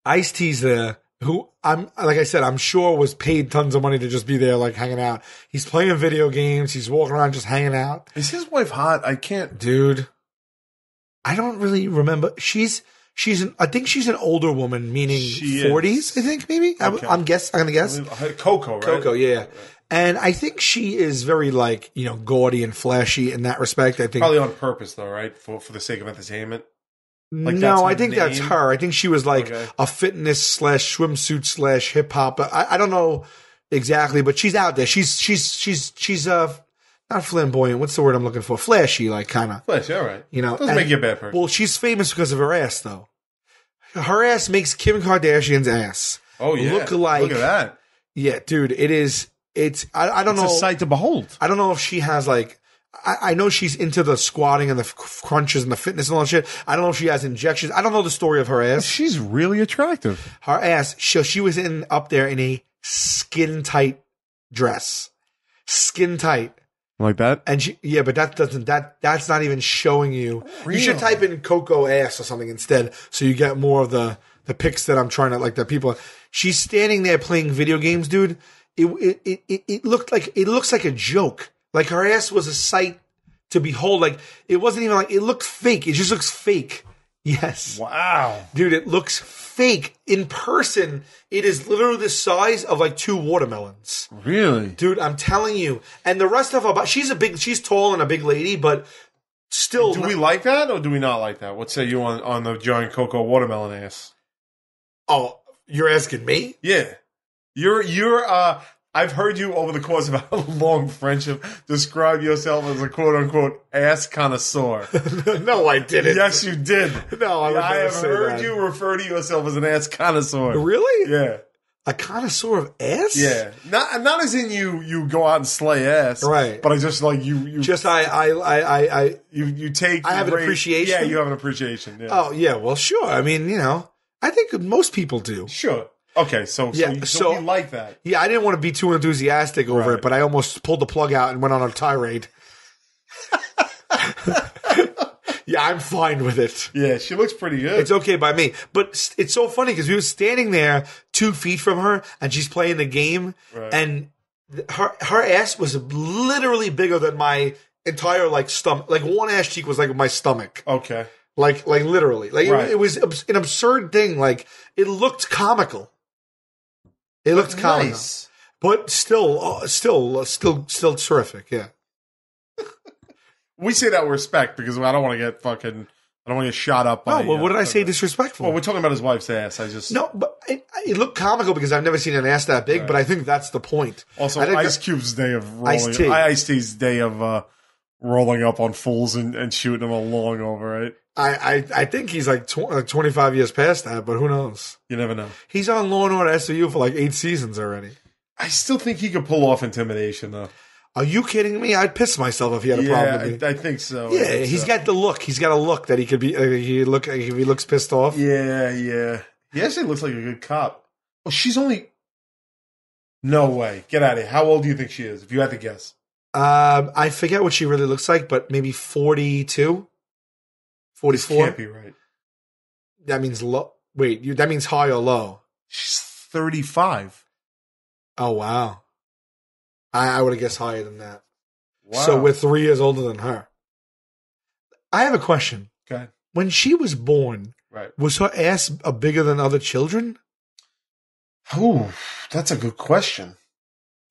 Ice-T's there, who like I said, I'm sure was paid tons of money to just be there, like hanging out. He's playing video games. He's walking around just hanging out. Is his wife hot? I can't, dude. I don't really remember. I think she's an older woman, meaning 40s, I think, maybe. Okay. I'm going to guess. Coco, right? Coco, yeah. And I think she is very, gaudy and flashy in that respect. I think probably on purpose, though, right? For the sake of entertainment? No, I think that's her. I think she was a fitness / swimsuit / hip hop. I don't know exactly, but she's out there. She's not flamboyant. What's the word I'm looking for? Flashy, kind of. Flashy, all right. Doesn't make you a bad person. Well, she's famous because of her ass, though. Her ass makes Kim Kardashian's ass look like. Look at that. Yeah, dude, it is. I don't know. It's a sight to behold. I don't know if she has I know she's into the squatting and the crunches and the fitness and all that shit. I don't know if she has injections. I don't know the story of her ass. She's really attractive. Her ass. She was up there in a skin tight dress. Skin tight. Like that? And but that's not even showing you. Real. You should type in Coco ass or something instead, so you get more of the pics that I'm trying to the people. She's standing there playing video games, dude. It looks like a joke. Like her ass was a sight to behold. Like it wasn't even it looked fake. It just looks fake. Yes. Wow. Dude, it looks fake. In person, it is literally the size of like 2 watermelons. Really? Dude, I'm telling you. And the rest of her, she's tall and a big lady, but still. Do we like that or do we not like that? What say you on the giant cocoa watermelon ass? Oh, you're asking me? Yeah. I've heard you over the course of our long friendship describe yourself as a quote unquote ass connoisseur. No, I didn't. Yes, you did. No, I have heard you refer to yourself as an ass connoisseur. Really? Yeah. A connoisseur of ass? Yeah. Not as in you go out and slay ass. Right. But I just like you just you take I have an appreciation. Yeah, you have an appreciation. Yeah. Oh, yeah, well sure. I mean, I think most people do. Sure. Okay, so we like that. Yeah, I didn't want to be too enthusiastic over Right. it, but I almost pulled the plug out and went on a tirade. Yeah, I'm fine with it. Yeah, she looks pretty good. It's okay by me. But it's so funny because we were standing there 2 feet from her and she's playing the game Right. and her ass was literally bigger than my entire stomach. Like one ass cheek was like my stomach. Okay. Like literally. Like Right. it was an absurd thing. Like it looked comical. It looked comical. Nice. But still terrific. Yeah. We say that with respect because I don't want to get shot up by. No, well, what did I say disrespectful? Well, we're talking about his wife's ass. No, but it looked comical because I've never seen an ass that big, Right. but I think that's the point. Also, I think Ice Cube's day of rolling. Ice-T. Ice-T's day of rolling up on fools and shooting them along over, right? I think he's like 25 years past that, but who knows? You never know. He's on Law and Order SVU for like 8 seasons already. I still think he could pull off intimidation, though. Are you kidding me? I'd piss myself if he had a problem with me. I think so. Yeah, he's got the look. He's got a look that he could be. If he looks pissed off. Yeah. He actually looks like a good cop. Oh, she's only. No way. Get out of here. How old do you think she is? If you had to guess. I forget what she really looks like, but maybe 42, 44. Can't be right. That means low. Wait, that means high or low? She's 35. Oh wow. I would have guessed higher than that. Wow. So we're 3 years older than her. I have a question. Okay. When she was born, Right. was her ass bigger than other children? Oh, that's a good question.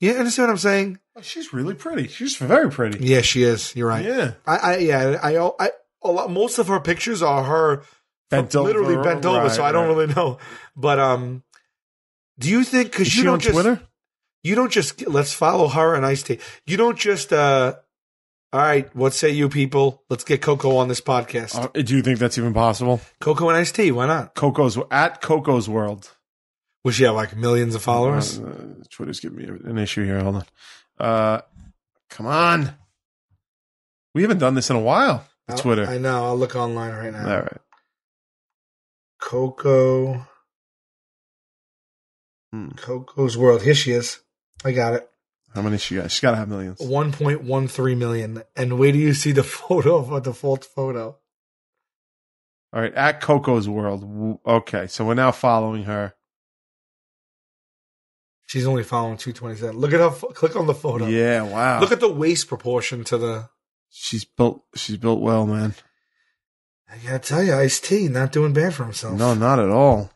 You understand what I'm saying? Oh, she's really pretty. She's very pretty. Yeah, she is. You're right. Yeah. Most of her pictures are her literally bent over, so I don't really know. But do you think because you don't just Twitter? You don't just let's follow her and Ice-T. You don't just all right, what say you people? Let's get Coco on this podcast. Do you think that's even possible? Coco and Ice-T, why not? Coco's World. Will she have like millions of followers? Twitter's giving me an issue here. Hold on. Come on. We haven't done this in a while. Twitter. I know. I'll look online right now. All right. Coco. Coco's World. Here she is. I got it. How many she got? She's got to have millions. 1.13 million. And where do you see the photo of a default photo? All right. At Coco's World. Okay. So we're now following her. She's only following 227. Look at her. Click on the photo. Yeah. Wow. Look at the waist proportion to the. She's built well, man. I gotta tell you, Ice-T not doing bad for himself. No, not at all.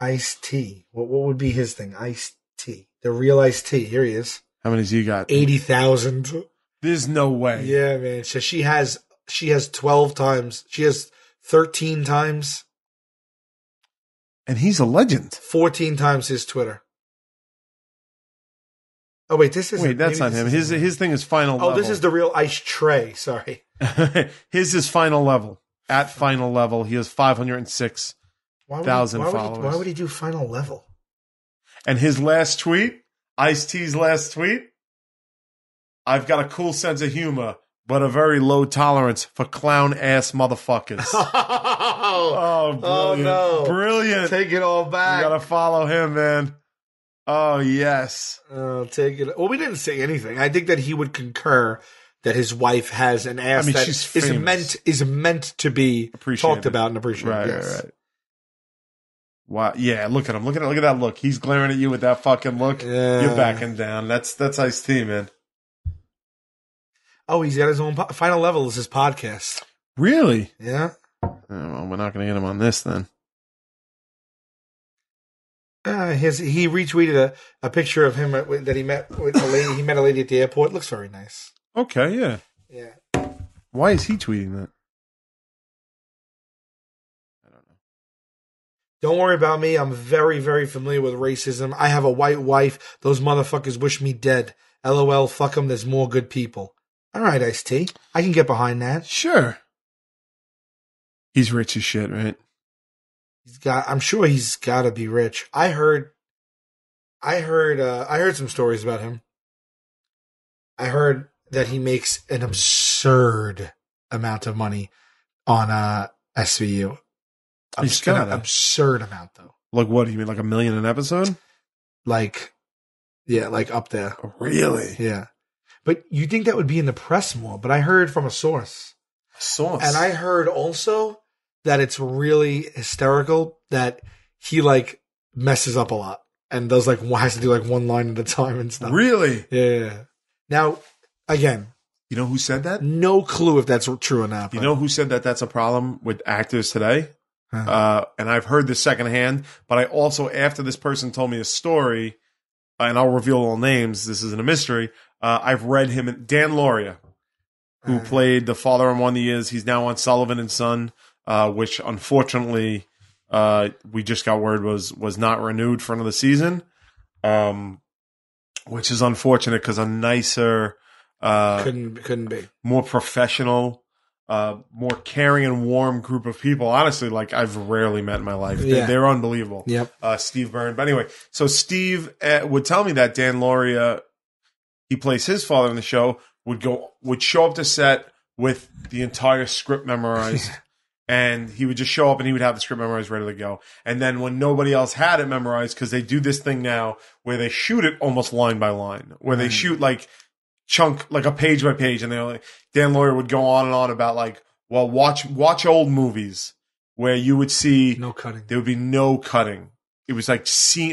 Ice-T. What would be his thing? Ice-T. The real Ice-T. Here he is. How many do you got? 80,000. There's no way. Yeah, man. So she has 12 times. She has 13 times. And he's a legend. 14 times his Twitter. Oh wait, this is that's not him. His thing is final level. Oh, this is the real Ice Tray. Sorry. His is final level. At final level, he has 506,000 followers. Why would he do final level? And his last tweet, Ice-T's last tweet, I've got a cool sense of humor, but a very low tolerance for clown ass motherfuckers. Oh, brilliant. Oh no. Brilliant. Take it all back. You gotta follow him, man. Oh, yes. Take it. Well, we didn't say anything. I think that he would concur that his wife has an ass that she's is meant to be appreciated. Talked about and appreciated. Right, yes. right. Wow. Yeah, look at him. Look at that look. He's glaring at you with that fucking look. Yeah. You're backing down. That's Ice-T, man. Oh, he's got his own final level is his podcast. Really? Yeah. Oh, well, we're not going to get him on this then. He retweeted a picture of him that he met with a lady. He met a lady at the airport. Looks very nice. Okay, yeah. Yeah. Why is he tweeting that? I don't know. Don't worry about me. I'm very, very familiar with racism. I have a white wife. Those motherfuckers wish me dead. LOL, fuck them. There's more good people. All right, Ice-T. I can get behind that. Sure. He's rich as shit, right? I'm sure he's got to be rich. I heard some stories about him. I heard that he makes an absurd amount of money on SVU. An absurd amount, though. Like what? You mean like $1 million an episode? Like up there. Oh, really? Yeah. But you think that would be in the press more? But I heard from a source. And I heard also that it's really hysterical that he like messes up a lot and does like has to do like one line at a time and stuff. Really? Yeah. Now, again, you know who said that? No clue if that's true or not. You know who said that that's a problem with actors today? And I've heard this secondhand, but I also, after this person told me a story, and I'll reveal all names, this isn't a mystery, I've read him, Dan Lauria, who played the father on One of the Years. He's now on Sullivan and Son, which unfortunately we just got word was not renewed for another season, which is unfortunate because a nicer, couldn't be more professional, more caring and warm group of people. Honestly, like I've rarely met in my life. Yeah. They're unbelievable. Yep. Steve Byrne. But anyway, so Steve would tell me that Dan Lauria, he plays his father in the show, would show up to set with the entire script memorized. And he would just show up and he would have the script memorized, ready to go. And then when nobody else had it memorized, because they do this thing now where they shoot it almost line by line, where they shoot like chunk, like a page by page. And they're like, Dan Lauria would go on and on about like, well, watch old movies where you would see no cutting. There would be no cutting. It was like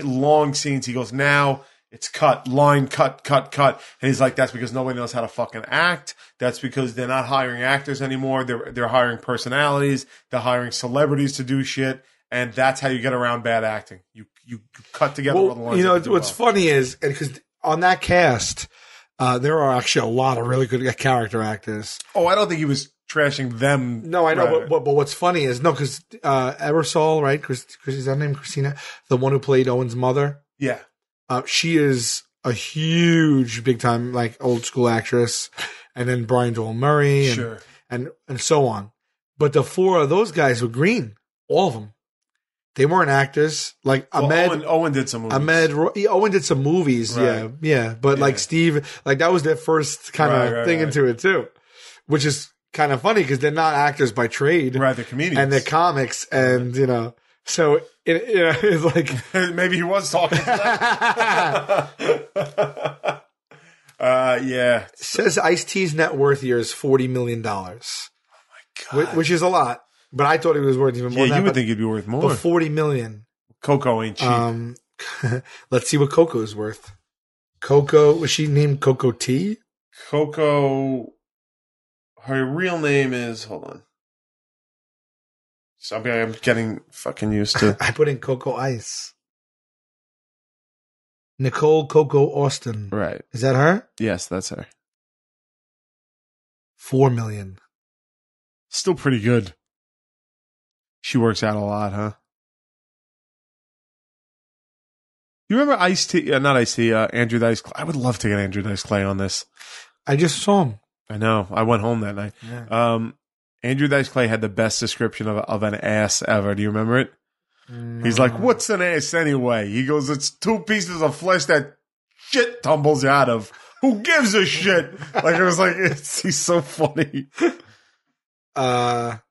long scenes. He goes, now it's cut, line, cut. And he's like, that's because nobody knows how to fucking act. That's because they're not hiring actors anymore. They're hiring personalities. They're hiring celebrities to do shit. And that's how you get around bad acting. You cut together all the lines. You know, what's funny is, because on that cast, there are actually a lot of really good character actors. Oh, I don't think he was trashing them. No, I know. Right. But what's funny is, no, because Ebersol, right? Is that name Christina? The one who played Owen's mother? Yeah. She is a huge, big time, like old school actress, and then Brian Doyle Murray, and so on. But the four of those guys were green, all of them. They weren't actors. Like Ahmed, Owen did some movies. Owen did some movies, right. yeah. But like Steve, like that was their first kind of thing into it too, which is kind of funny because they're not actors by trade, right? They're comedians and they're comics, and you know. So it's like maybe he was talking to that. Yeah. It says Ice-T's net worth here is $40 million. Oh my god, which is a lot. But I thought he was worth even more. Yeah, you would think he'd be worth more. But $40 million. Coco ain't cheap. Let's see what Coco's worth. Coco, was she named Coco T? Coco. Her real name is. Hold on. So I'm getting fucking used to. I put in Coco Ice. Nicole Coco Austin. Right. Is that her? Yes, that's her. $4 million. Still pretty good. She works out a lot, huh? You remember Ice-T? Not Ice-T. Andrew Dice Clay. I would love to get Andrew Dice Clay on this. I just saw him. I know. I went home that night. Yeah. Andrew Dice Clay had the best description of an ass ever. Do you remember it? No. He's like, what's an ass anyway? He goes, it's two pieces of flesh that shit tumbles out of. Who gives a shit? Like, it was like, he's so funny. Let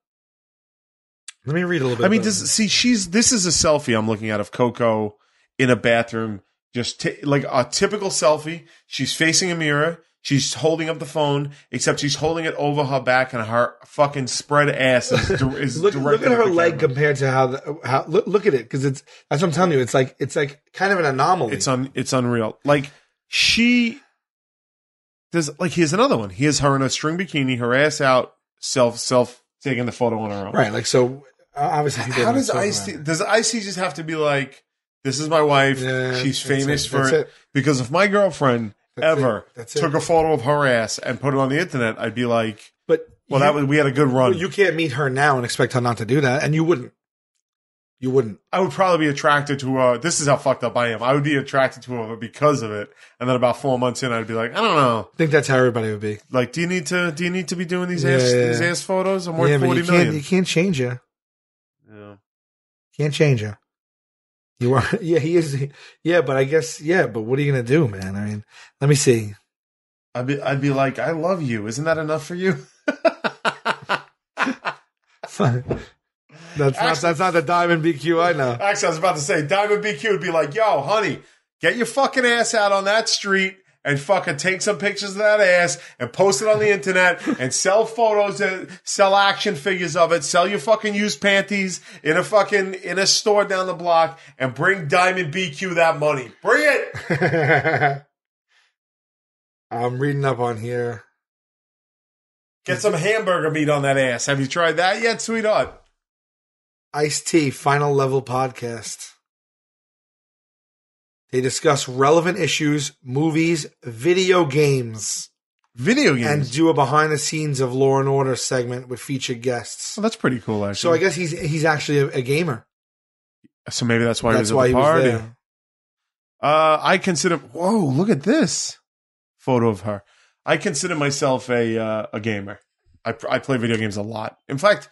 me read a little bit. I mean, this is a selfie I'm looking at of Coco in a bathroom. Just like a typical selfie. She's facing a mirror. She's holding up the phone, except she's holding it over her back, and her fucking spread ass is look directed at her the leg camera. compared to how look at it, because that's what I'm telling you. It's like kind of an anomaly. It's unreal. Like here's another one. Here's her in a string bikini, her ass out, self taking the photo on her own. Right. Like so, obviously. How does Ice-T just have to be like? This is my wife. Yeah, She's famous for it. it. Because if my girlfriend ever That's took a photo of her ass and put it on the internet, I'd be like, But we had a good run. You can't meet her now and expect her not to do that, and you wouldn't. You wouldn't. I would probably be attracted to her. This is how fucked up I am. I would be attracted to her because of it. And then about 4 months in, I'd be like, I don't know. I think that's how everybody would be. Like, do you need to be doing these ass photos? I'm worth but 40 million. You can't change her. Yeah. Can't change her. You are. Yeah, he is. Yeah, but I guess. Yeah, but what are you gonna do, man? I mean, let me see. I'd be like, I love you. Isn't that enough for you? That's not the Diamond BQ I know. Actually, I was about to say, Diamond BQ would be like, yo, honey, get your fucking ass out on that street and fucking take some pictures of that ass and post it on the internet and sell photos, sell action figures of it, sell your fucking used panties in a store down the block and bring Diamond BQ that money. Bring it! I'm reading up on here. Get some hamburger meat on that ass. Have you tried that yet, sweetheart? Ice-T Final Level Podcast. They discuss relevant issues, movies, video games. Video games? And do a behind the scenes of Law and Order segment with featured guests. Well, that's pretty cool, actually. So I guess he's actually a gamer. So maybe that's why he was at the party. Was there. I consider... Whoa, look at this photo of her. I consider myself a gamer. I play video games a lot. In fact,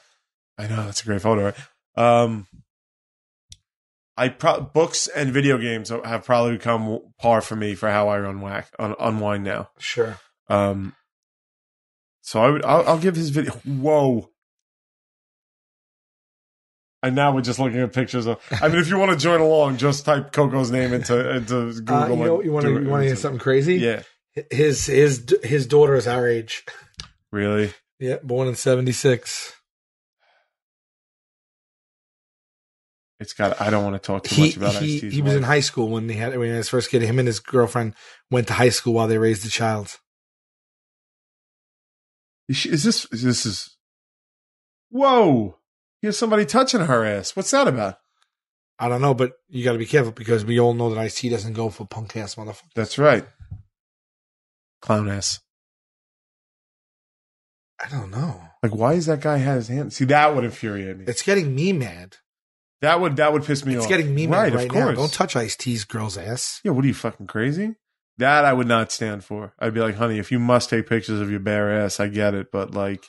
I know that's a great photo, right? Books and video games have probably become par for me for how I unwind now. Sure. So I'll give his video. Whoa. And now we're just looking at pictures of. I mean, if you want to join along, just type Coco's name into Google. You want to hear something crazy? Yeah. His daughter is our age. Really? Yeah, born in 1976. I don't want to talk too much about Ice-T's He was in high school when he had his first kid. Him and his girlfriend went to high school while they raised the child. Whoa! Here's somebody touching her ass. What's that about? I don't know, but you got to be careful because we all know that Ice-T doesn't go for punk ass motherfuckers. That's right. Clown ass. I don't know. Like, why is that guy had his hand? See, that would infuriate me. It's getting me mad. That would piss me off. It's getting me mad right of course. now. Don't touch Ice-T's girl's ass. Yeah, what are you, fucking crazy? That I would not stand for. I'd be like, honey, if you must take pictures of your bare ass, I get it, but like,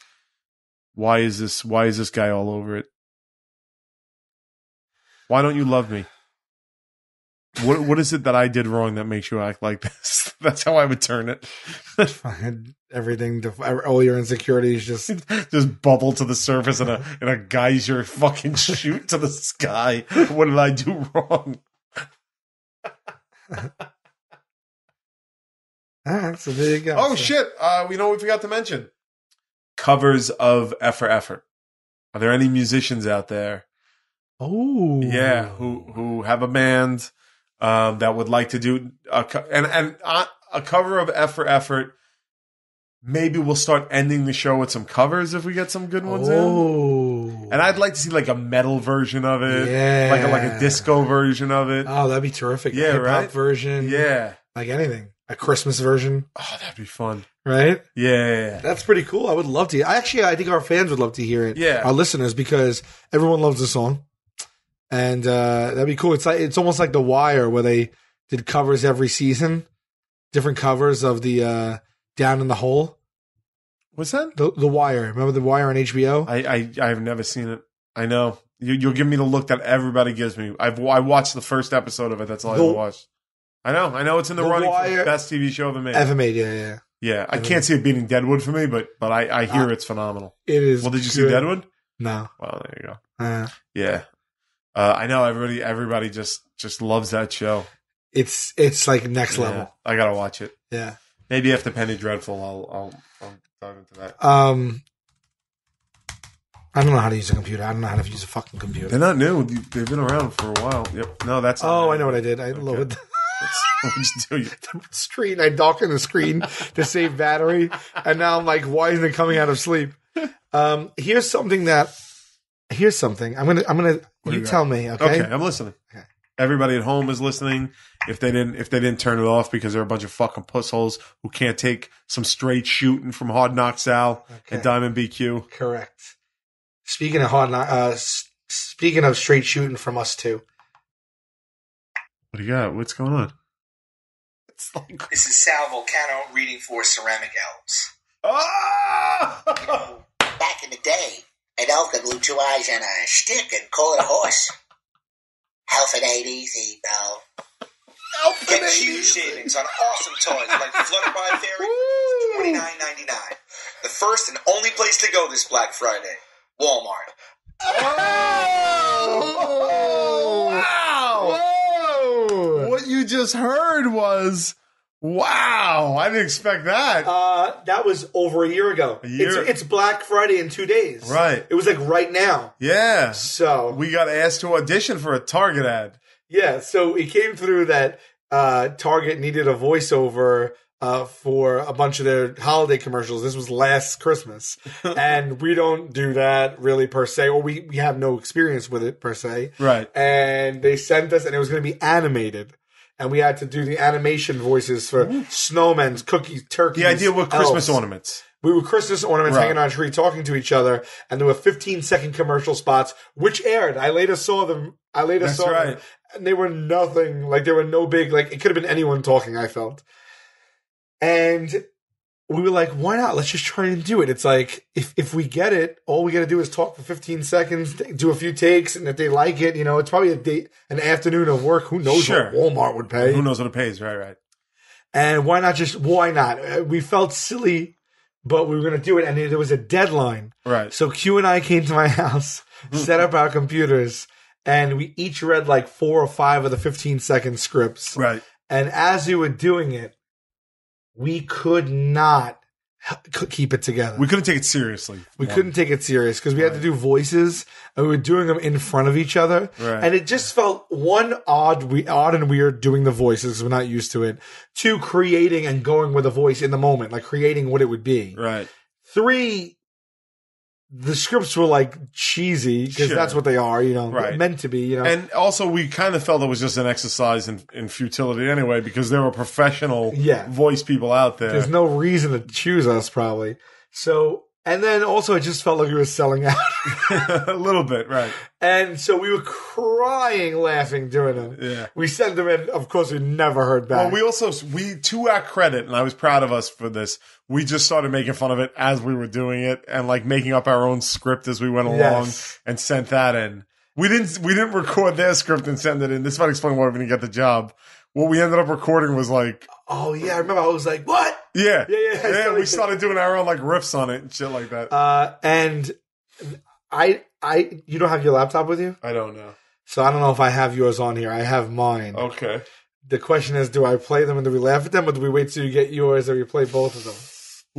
why is this guy all over it? Why don't you love me? What is it that I did wrong that makes you act like this? That's how I would turn it. Everything, all your insecurities just bubble to the surface in a geyser fucking shoot to the sky. What did I do wrong? Alright, so there you go. Oh shit! We know what we forgot to mention. Covers of F for Effort. Are there any musicians out there? Oh, yeah, who have a band that would like to do a cover of F for Effort? Maybe we'll start ending the show with some covers if we get some good ones in. And I'd like to see like a metal version of it, like a disco version of it. Oh, that'd be terrific. Yeah, hip-hop right. Version, yeah, like anything. A Christmas version. Oh, that'd be fun. Right? Yeah. That's pretty cool. I would love to. I think our fans would love to hear it. Yeah. Our listeners, because everyone loves the song. And that'd be cool. It's almost like The Wire, where they did covers every season. Different covers of the Down in the Hole. What's that? The Wire. Remember The Wire on HBO? I've never seen it. I know. You'll give me the look that everybody gives me. I watched the first episode of it. That's all I ever watched. I know it's in the running for the best TV show ever made. Yeah. I can't see it beating Deadwood for me, but I hear it's phenomenal. It is. Well, did you see Deadwood? No. Well, there you go. Yeah. I know everybody just loves that show. It's like next level. I gotta watch it. Yeah. Maybe after Penny Dreadful, I'll dive into that. I don't know how to use a computer. I don't know how to use a fucking computer. They're not new. They've been around for a while. Yep. No, that's. I know what I did. I loaded. What'd you do? The screen. I darkened the screen to save battery, and now I'm like, why isn't it coming out of sleep? Here's something. I'm gonna. You tell me. Okay. Okay, I'm listening. Okay. everybody at home is listening. If they didn't turn it off because they're a bunch of fucking pussholes who can't take some straight shooting from Hard Knock Sal and Diamond BQ. Correct. Speaking of straight shooting from us too. What do you got? What's going on? It's like, this is Sal Volcano reading for Ceramic Elves. Oh! Back in the day, an elf could glue 2 eyes on a stick and call it a horse. Halfinated easy, bro. Get huge savings on awesome toys like Flutter by Fairy, $29.99. The first and only place to go this Black Friday. Walmart. Oh! Wow! Whoa! What you just heard was, wow! I didn't expect that. That was over a year ago. It's Black Friday in 2 days. Right. It was like right now. Yeah. So we got asked to audition for a Target ad. Yeah, so it came through that Target needed a voiceover for a bunch of their holiday commercials. This was last Christmas. And we don't do that really per se, or we have no experience with it per se. Right. And they sent us, and it was going to be animated. And we had to do the animation voices for snowmen, cookies, turkeys. The idea with Christmas elves. ornaments. We were Christmas ornaments hanging on a tree talking to each other, and there were 15-second commercial spots, which aired. I later saw them. Them, and they were nothing. Like, they were no big, like, it could have been anyone talking, I felt. And we were like, why not? Let's just try and do it. It's like, if we get it, all we got to do is talk for 15 seconds, do a few takes, and if they like it, it's probably an afternoon of work. Who knows what Walmart would pay? Who knows what it pays? Right. And why not? We felt silly, but we were going to do it, and there was a deadline. Right. So Q and I came to my house, set up our computers, and we each read like 4 or 5 of the 15-second scripts. Right. And as we were doing it, we could not keep it together. We couldn't take it seriously. We couldn't take it serious because we had to do voices, and we were doing them in front of each other. Right. And it just felt, one, odd and weird doing the voices because we're not used to it. 2, creating and going with a voice in the moment, like creating what it would be. Right. 3, the scripts were like cheesy because that's what they are, meant to be, And also, we kind of felt it was just an exercise in futility anyway, because there were professional voice people out there. There's no reason to choose us, probably. So, and then also, it just felt like we were selling out. A little bit, right. And so we were crying, laughing, doing them. Yeah. We sent them in. Of course, we never heard back. Well, to our credit, and I was proud of us for this, we just started making fun of it as we were doing it and like making up our own script as we went along and sent that in. We didn't record their script and send it in. This might explain why we didn't get the job. What we ended up recording was like, oh yeah, I remember I was like, what? Yeah. We started doing our own like riffs on it and shit like that. And you don't have your laptop with you? I don't know. So I don't know if I have yours on here. I have mine. Okay. The question is, do I play them and do we laugh at them, or do we wait till you get yours, or we play both of them?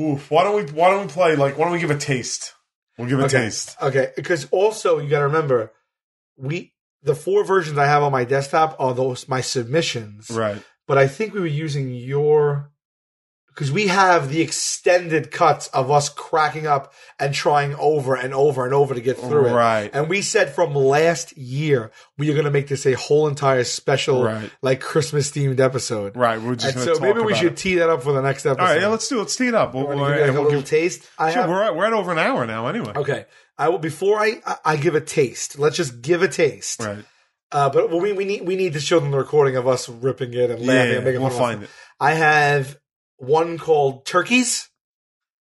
Oof. Why don't we play, like, why don't we give a taste? We'll give a taste. Okay. Because also, you got to remember, the 4 versions I have on my desktop are my submissions. Right. But I think we were using because we have the extended cuts of us cracking up and trying over and over and over to get through it. Right. And we said from last year, we are going to make this a whole entire special, like Christmas themed episode. Right. We're just so maybe we should tee that up for the next episode. All right. Yeah, let's tee it up. We'll give a little taste. We're at over an hour now anyway. Okay. Before I give a taste, let's just give a taste. Right. But we need to show them the recording of us ripping it and laughing and making fun of it. We'll find it. I have one called Turkeys.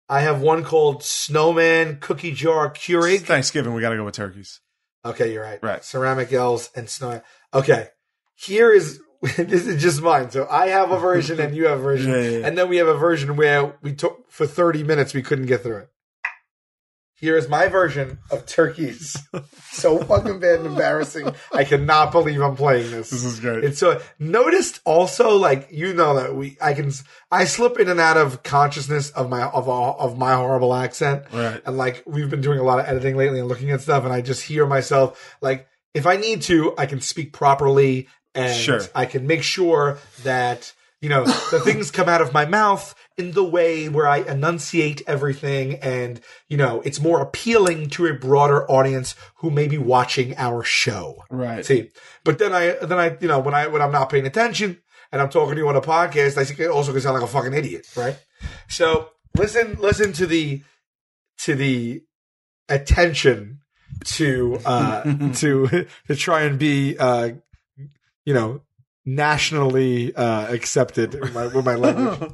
I have one called Snowman Cookie Jar Keurig. It's Thanksgiving, we got to go with turkeys. Okay, you're right. Right. Ceramic Elves and Snow. Okay, here is this is just mine. So I have a version and you have a version, and then we have a version where we took for 30 minutes we couldn't get through it. Here is my version of Turkeys. So fucking bad and embarrassing. I cannot believe I'm playing this. This is great. It's noticed also, like, that I slip in and out of consciousness of my horrible accent. Right. And like, we've been doing a lot of editing lately and looking at stuff, and I just hear myself, like, if I need to, I can speak properly and I can make sure that, the things come out of my mouth in the way where I enunciate everything, and it's more appealing to a broader audience who may be watching our show. Right. See, but then I when I'm not paying attention and I'm talking to you on a podcast, I think it also can sound like a fucking idiot, right? So listen to the attention to try and be nationally accepted with my language.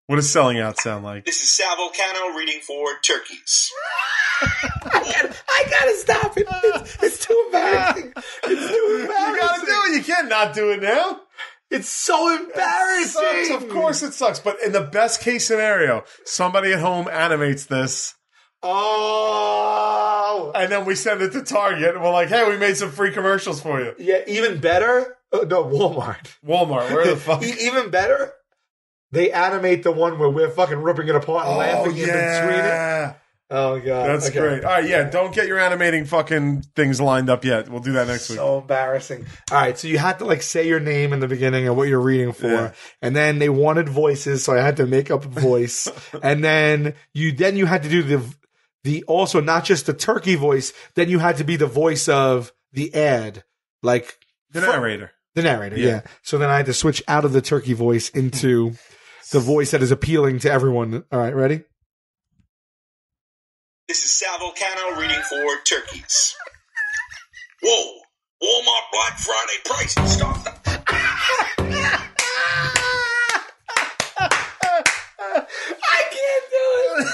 What does selling out sound like? This is Sal Volcano reading for turkeys. I gotta stop it. It's too embarrassing. It's too embarrassing. You gotta do it. You can't not do it now. It's so embarrassing. It sucks. Of course it sucks. But in the best case scenario, somebody at home animates this. Oh. And then we send it to Target and we're like, hey, we made some free commercials for you. Yeah, even better. No, Walmart. Where the fuck? Even better, they animate the one where we're fucking ripping it apart and laughing in between it. Oh, God. That's great. All right, yeah, don't get your animating fucking things lined up yet. We'll do that next week. So embarrassing. All right, so you had to say your name in the beginning and what you're reading for. Yeah. And then they wanted voices, so I had to make up a voice. And then you had to do the also not just the turkey voice, then you had to be the voice of the ad. The narrator. The narrator, yeah. So then I had to switch out of the turkey voice into the voice that is appealing to everyone. All right, ready? This is Sal Volcano reading for turkeys. Whoa! Walmart Black Friday prices start. I can't do it.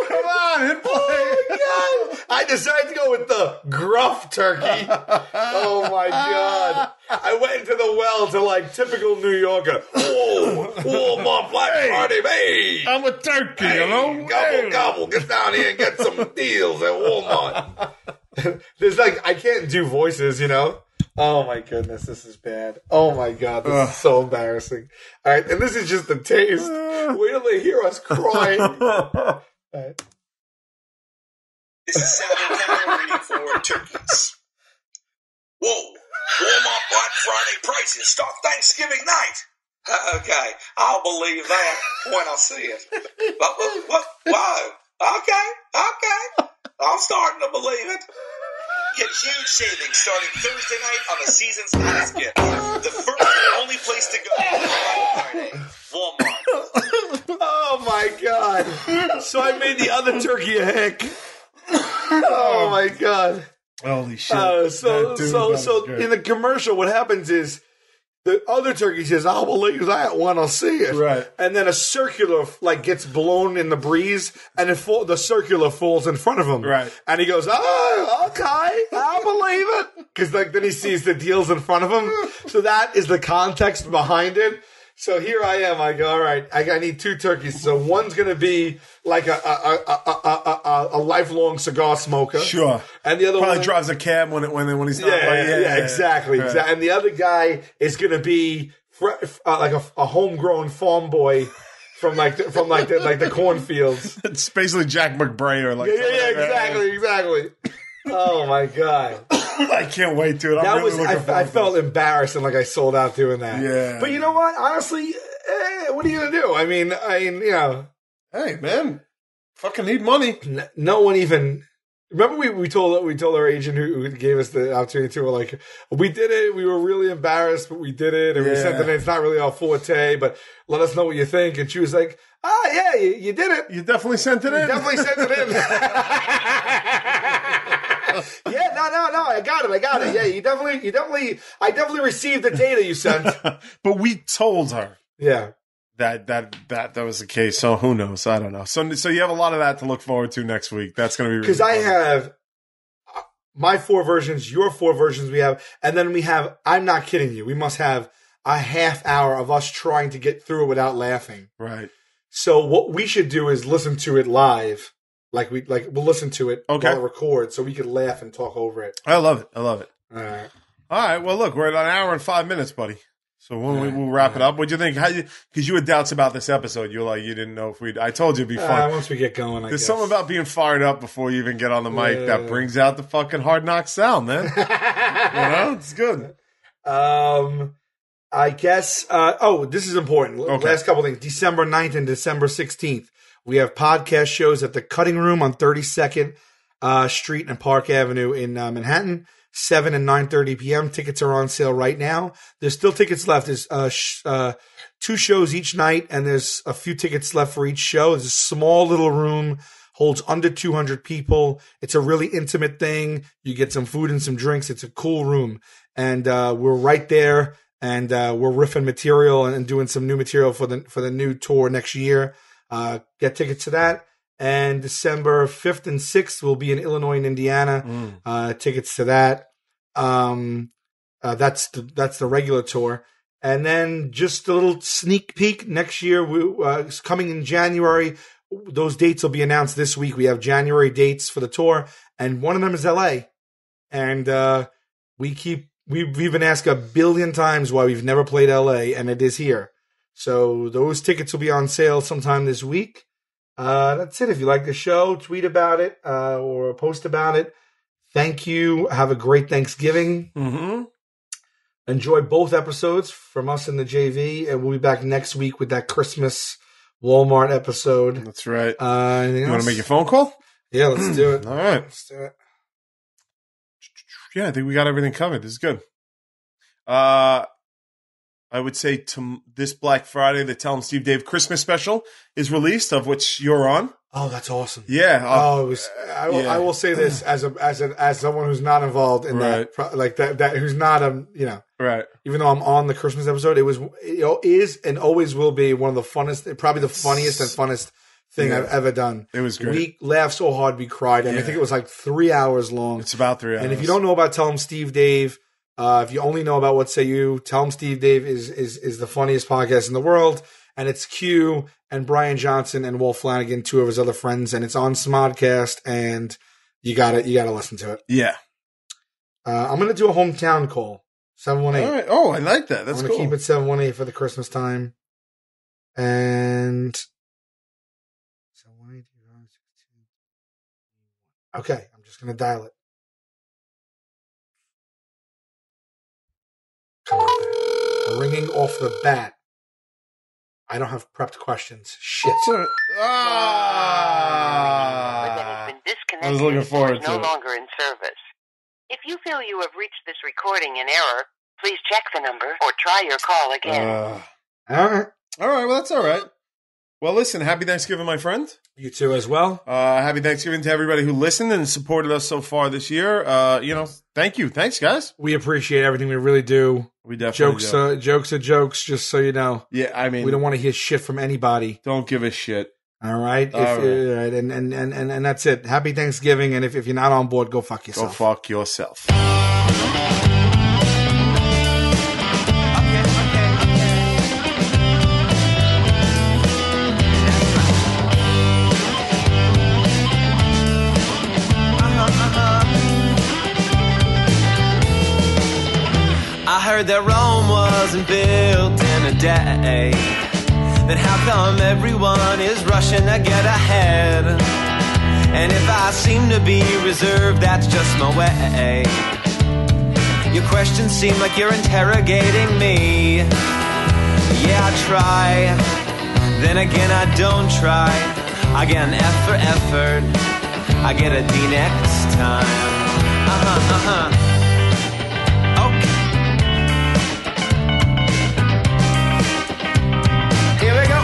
Come on, hit play. Oh my God! I decided to go with the gruff turkey. Oh my God! I went into the well to typical New Yorker. Oh, Walmart Black Friday, hey! I'm a turkey, Gobble, gobble, get down here and get some deals at Walmart. There's I can't do voices, Oh my goodness, this is bad. Oh my God, this is so embarrassing. All right, and this is just the taste. Wait till they hear us crying. All right. This is Sal Volcano reading for turkeys. Whoa! Walmart Black Friday prices start Thanksgiving night. Okay, I'll believe that when I see it. What? Whoa! Okay. I'm starting to believe it. Get huge savings starting Thursday night on the season's hottest gift. The first and only place to go on Black Friday. Walmart. Oh my God! So I made the other turkey a hick. Oh my God! Holy shit! So in the commercial, what happens is the other turkey says, "I'll believe that when I see it." Right. And then a circular gets blown in the breeze, and the circular falls in front of him. Right. And he goes, "Oh, okay, I'll believe it," because then he sees the deals in front of him. So that is the context behind it. So here I am. I go, all right, I need two turkeys. So one's going to be like a lifelong cigar smoker. Sure. And the other probably one drives a cab when he's not. Yeah, exactly. Right. And the other guy is going to be like a homegrown farm boy from the cornfields. It's basically Jack McBrayer. Exactly. Oh my God. I can't wait, dude. I felt embarrassed and I sold out doing that. Yeah. But you know what? Honestly, what are you gonna do? I mean, Hey, man, fucking need money. No one even. Remember, we told our agent who gave us the opportunity to. We did it. We were really embarrassed, but we did it, and we sent it in. It's not really our forte, but let us know what you think. And she was like, yeah, you did it. You definitely sent it in. Definitely sent it in. Yeah, no, I got it. Yeah, I definitely received the data you sent. But we told her. Yeah. That was the case. So who knows? I don't know. So you have a lot of that to look forward to next week. That's going to be because really I have my 4 versions, your 4 versions we have, and then we have. I'm not kidding you. We must have a half hour of us trying to get through it without laughing. Right. So what we should do is listen to it live. We'll listen to it while it records so we can laugh and talk over it. I love it. All right. Well, look, we're at an hour and 5 minutes, buddy. So we'll wrap it up. What'd you think? Because you had doubts about this episode. You were like, you didn't know if I told you it'd be fun. Once we get going, There's something about being fired up before you even get on the mic that brings out the fucking hard knock sound, man. It's good. I guess, this is important. Okay. Last couple things. December 9th and December 16th. We have podcast shows at the Cutting Room on 32nd Street and Park Avenue in Manhattan, 7 and 9:30 p.m. Tickets are on sale right now. There's still tickets left. There's 2 shows each night, and there's a few tickets left for each show. It's a small little room, holds under 200 people. It's a really intimate thing. You get some food and some drinks. It's a cool room. And we're right there, and we're riffing material and doing some new material for the new tour next year. Get tickets to that. And December 5th and 6th will be in Illinois and Indiana. Tickets to that. That's the regular tour. And then just a little sneak peek next year. It's coming in January. Those dates will be announced this week. We have January dates for the tour, and one of them is LA. And we've been asked 1 billion times why we've never played LA, and it is here. So those tickets will be on sale sometime this week. That's it. If you like the show, tweet about it or post about it. Thank you. Have a great Thanksgiving. Mm-hmm. Enjoy both episodes from us and the JV, and we'll be back next week with that Christmas Walmart episode. That's right. Anything You want else? to make a phone call? Yeah, let's do it. All right. Let's do it. Yeah, I think we got everything covered. This is good. I would say this Black Friday, the Tell 'em Steve Dave Christmas special is released, of which you're on. Oh, that's awesome. Yeah. I will say this as someone who's not involved in that, like that who's not right. Even though I'm on the Christmas episode, it is and always will be one of the funnest, probably the funniest and funnest thing I've ever done. It was great. We laughed so hard we cried, and I think it was like 3 hours long. It's about 3 hours. And if you don't know about Tell 'em Steve Dave, if you only know about What Say You, Tell 'em Steve Dave is the funniest podcast in the world. And it's Q and Brian Johnson and Wolf Flanagan, 2 of his other friends, and it's on Smodcast, and you gotta listen to it. Yeah. I'm gonna do a hometown call. 718. All right. Oh, I like that. That's I'm cool. gonna keep it 718 for the Christmas time. And 718. Okay, I'm just gonna dial it. Come on, man. Ringing off the bat. I don't have prepped questions. Shit. That has been disconnected. I was looking forward to no it. longer in service. If you feel you have reached this recording in error, please check the number or try your call again. All right. All right. Well, that's all right. Well, listen, happy Thanksgiving, my friend. You too as well. Happy Thanksgiving to everybody who listened and supported us so far this year. Thank you. Thanks, guys. We appreciate everything. We really do. We definitely do. Jokes are jokes, just so you know. Yeah, I mean, We don't want to hear shit from anybody. don't give a shit. All right? All right. And that's it. Happy Thanksgiving, and if you're not on board, go fuck Go yourself. fuck yourself. I heard that Rome wasn't built in a day. Then how come everyone is rushing to get ahead? And if I seem to be reserved, that's just my way. Your questions seem like you're interrogating me. Yeah, I try. Then again, I don't try. I get an F for effort. I get a D next time. Okay. Here we go.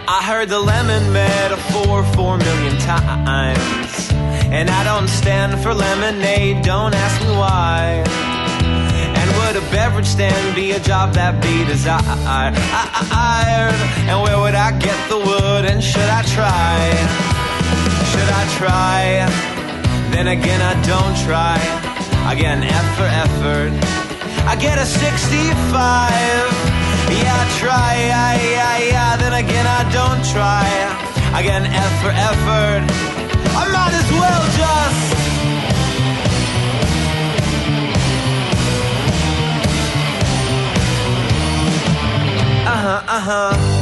I heard the lemon metaphor 4 million times. And I don't stand for lemonade, don't ask me why. And would a beverage stand be a job that be desired? And where would I get the wood, and should I try? Should I try? Then again, I don't try. I get an F for effort. I get a 65. Yeah, I try. Yeah. Then again, I don't try. I get an F for effort. I might as well just. Haha.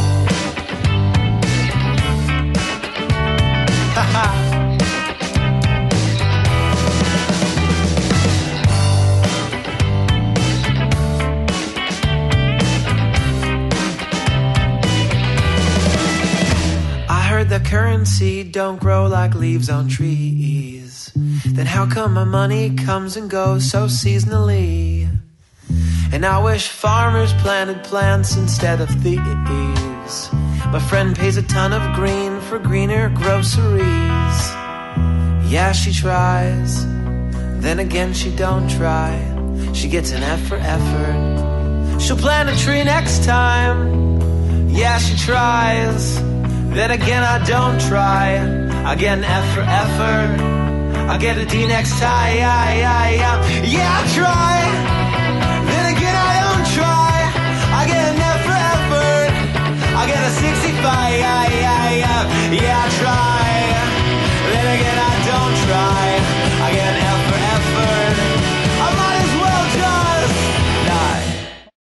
currency don't grow like leaves on trees, then how come my money comes and goes so seasonally? And I wish farmers planted plants instead of thieves. My friend pays a ton of green for greener groceries. Yeah, she tries, then again she don't try. She gets an F for effort. She'll plant a tree next time. Yeah, she tries, then again I don't try. I get an F for effort. I get a D next time. Yeah, I try.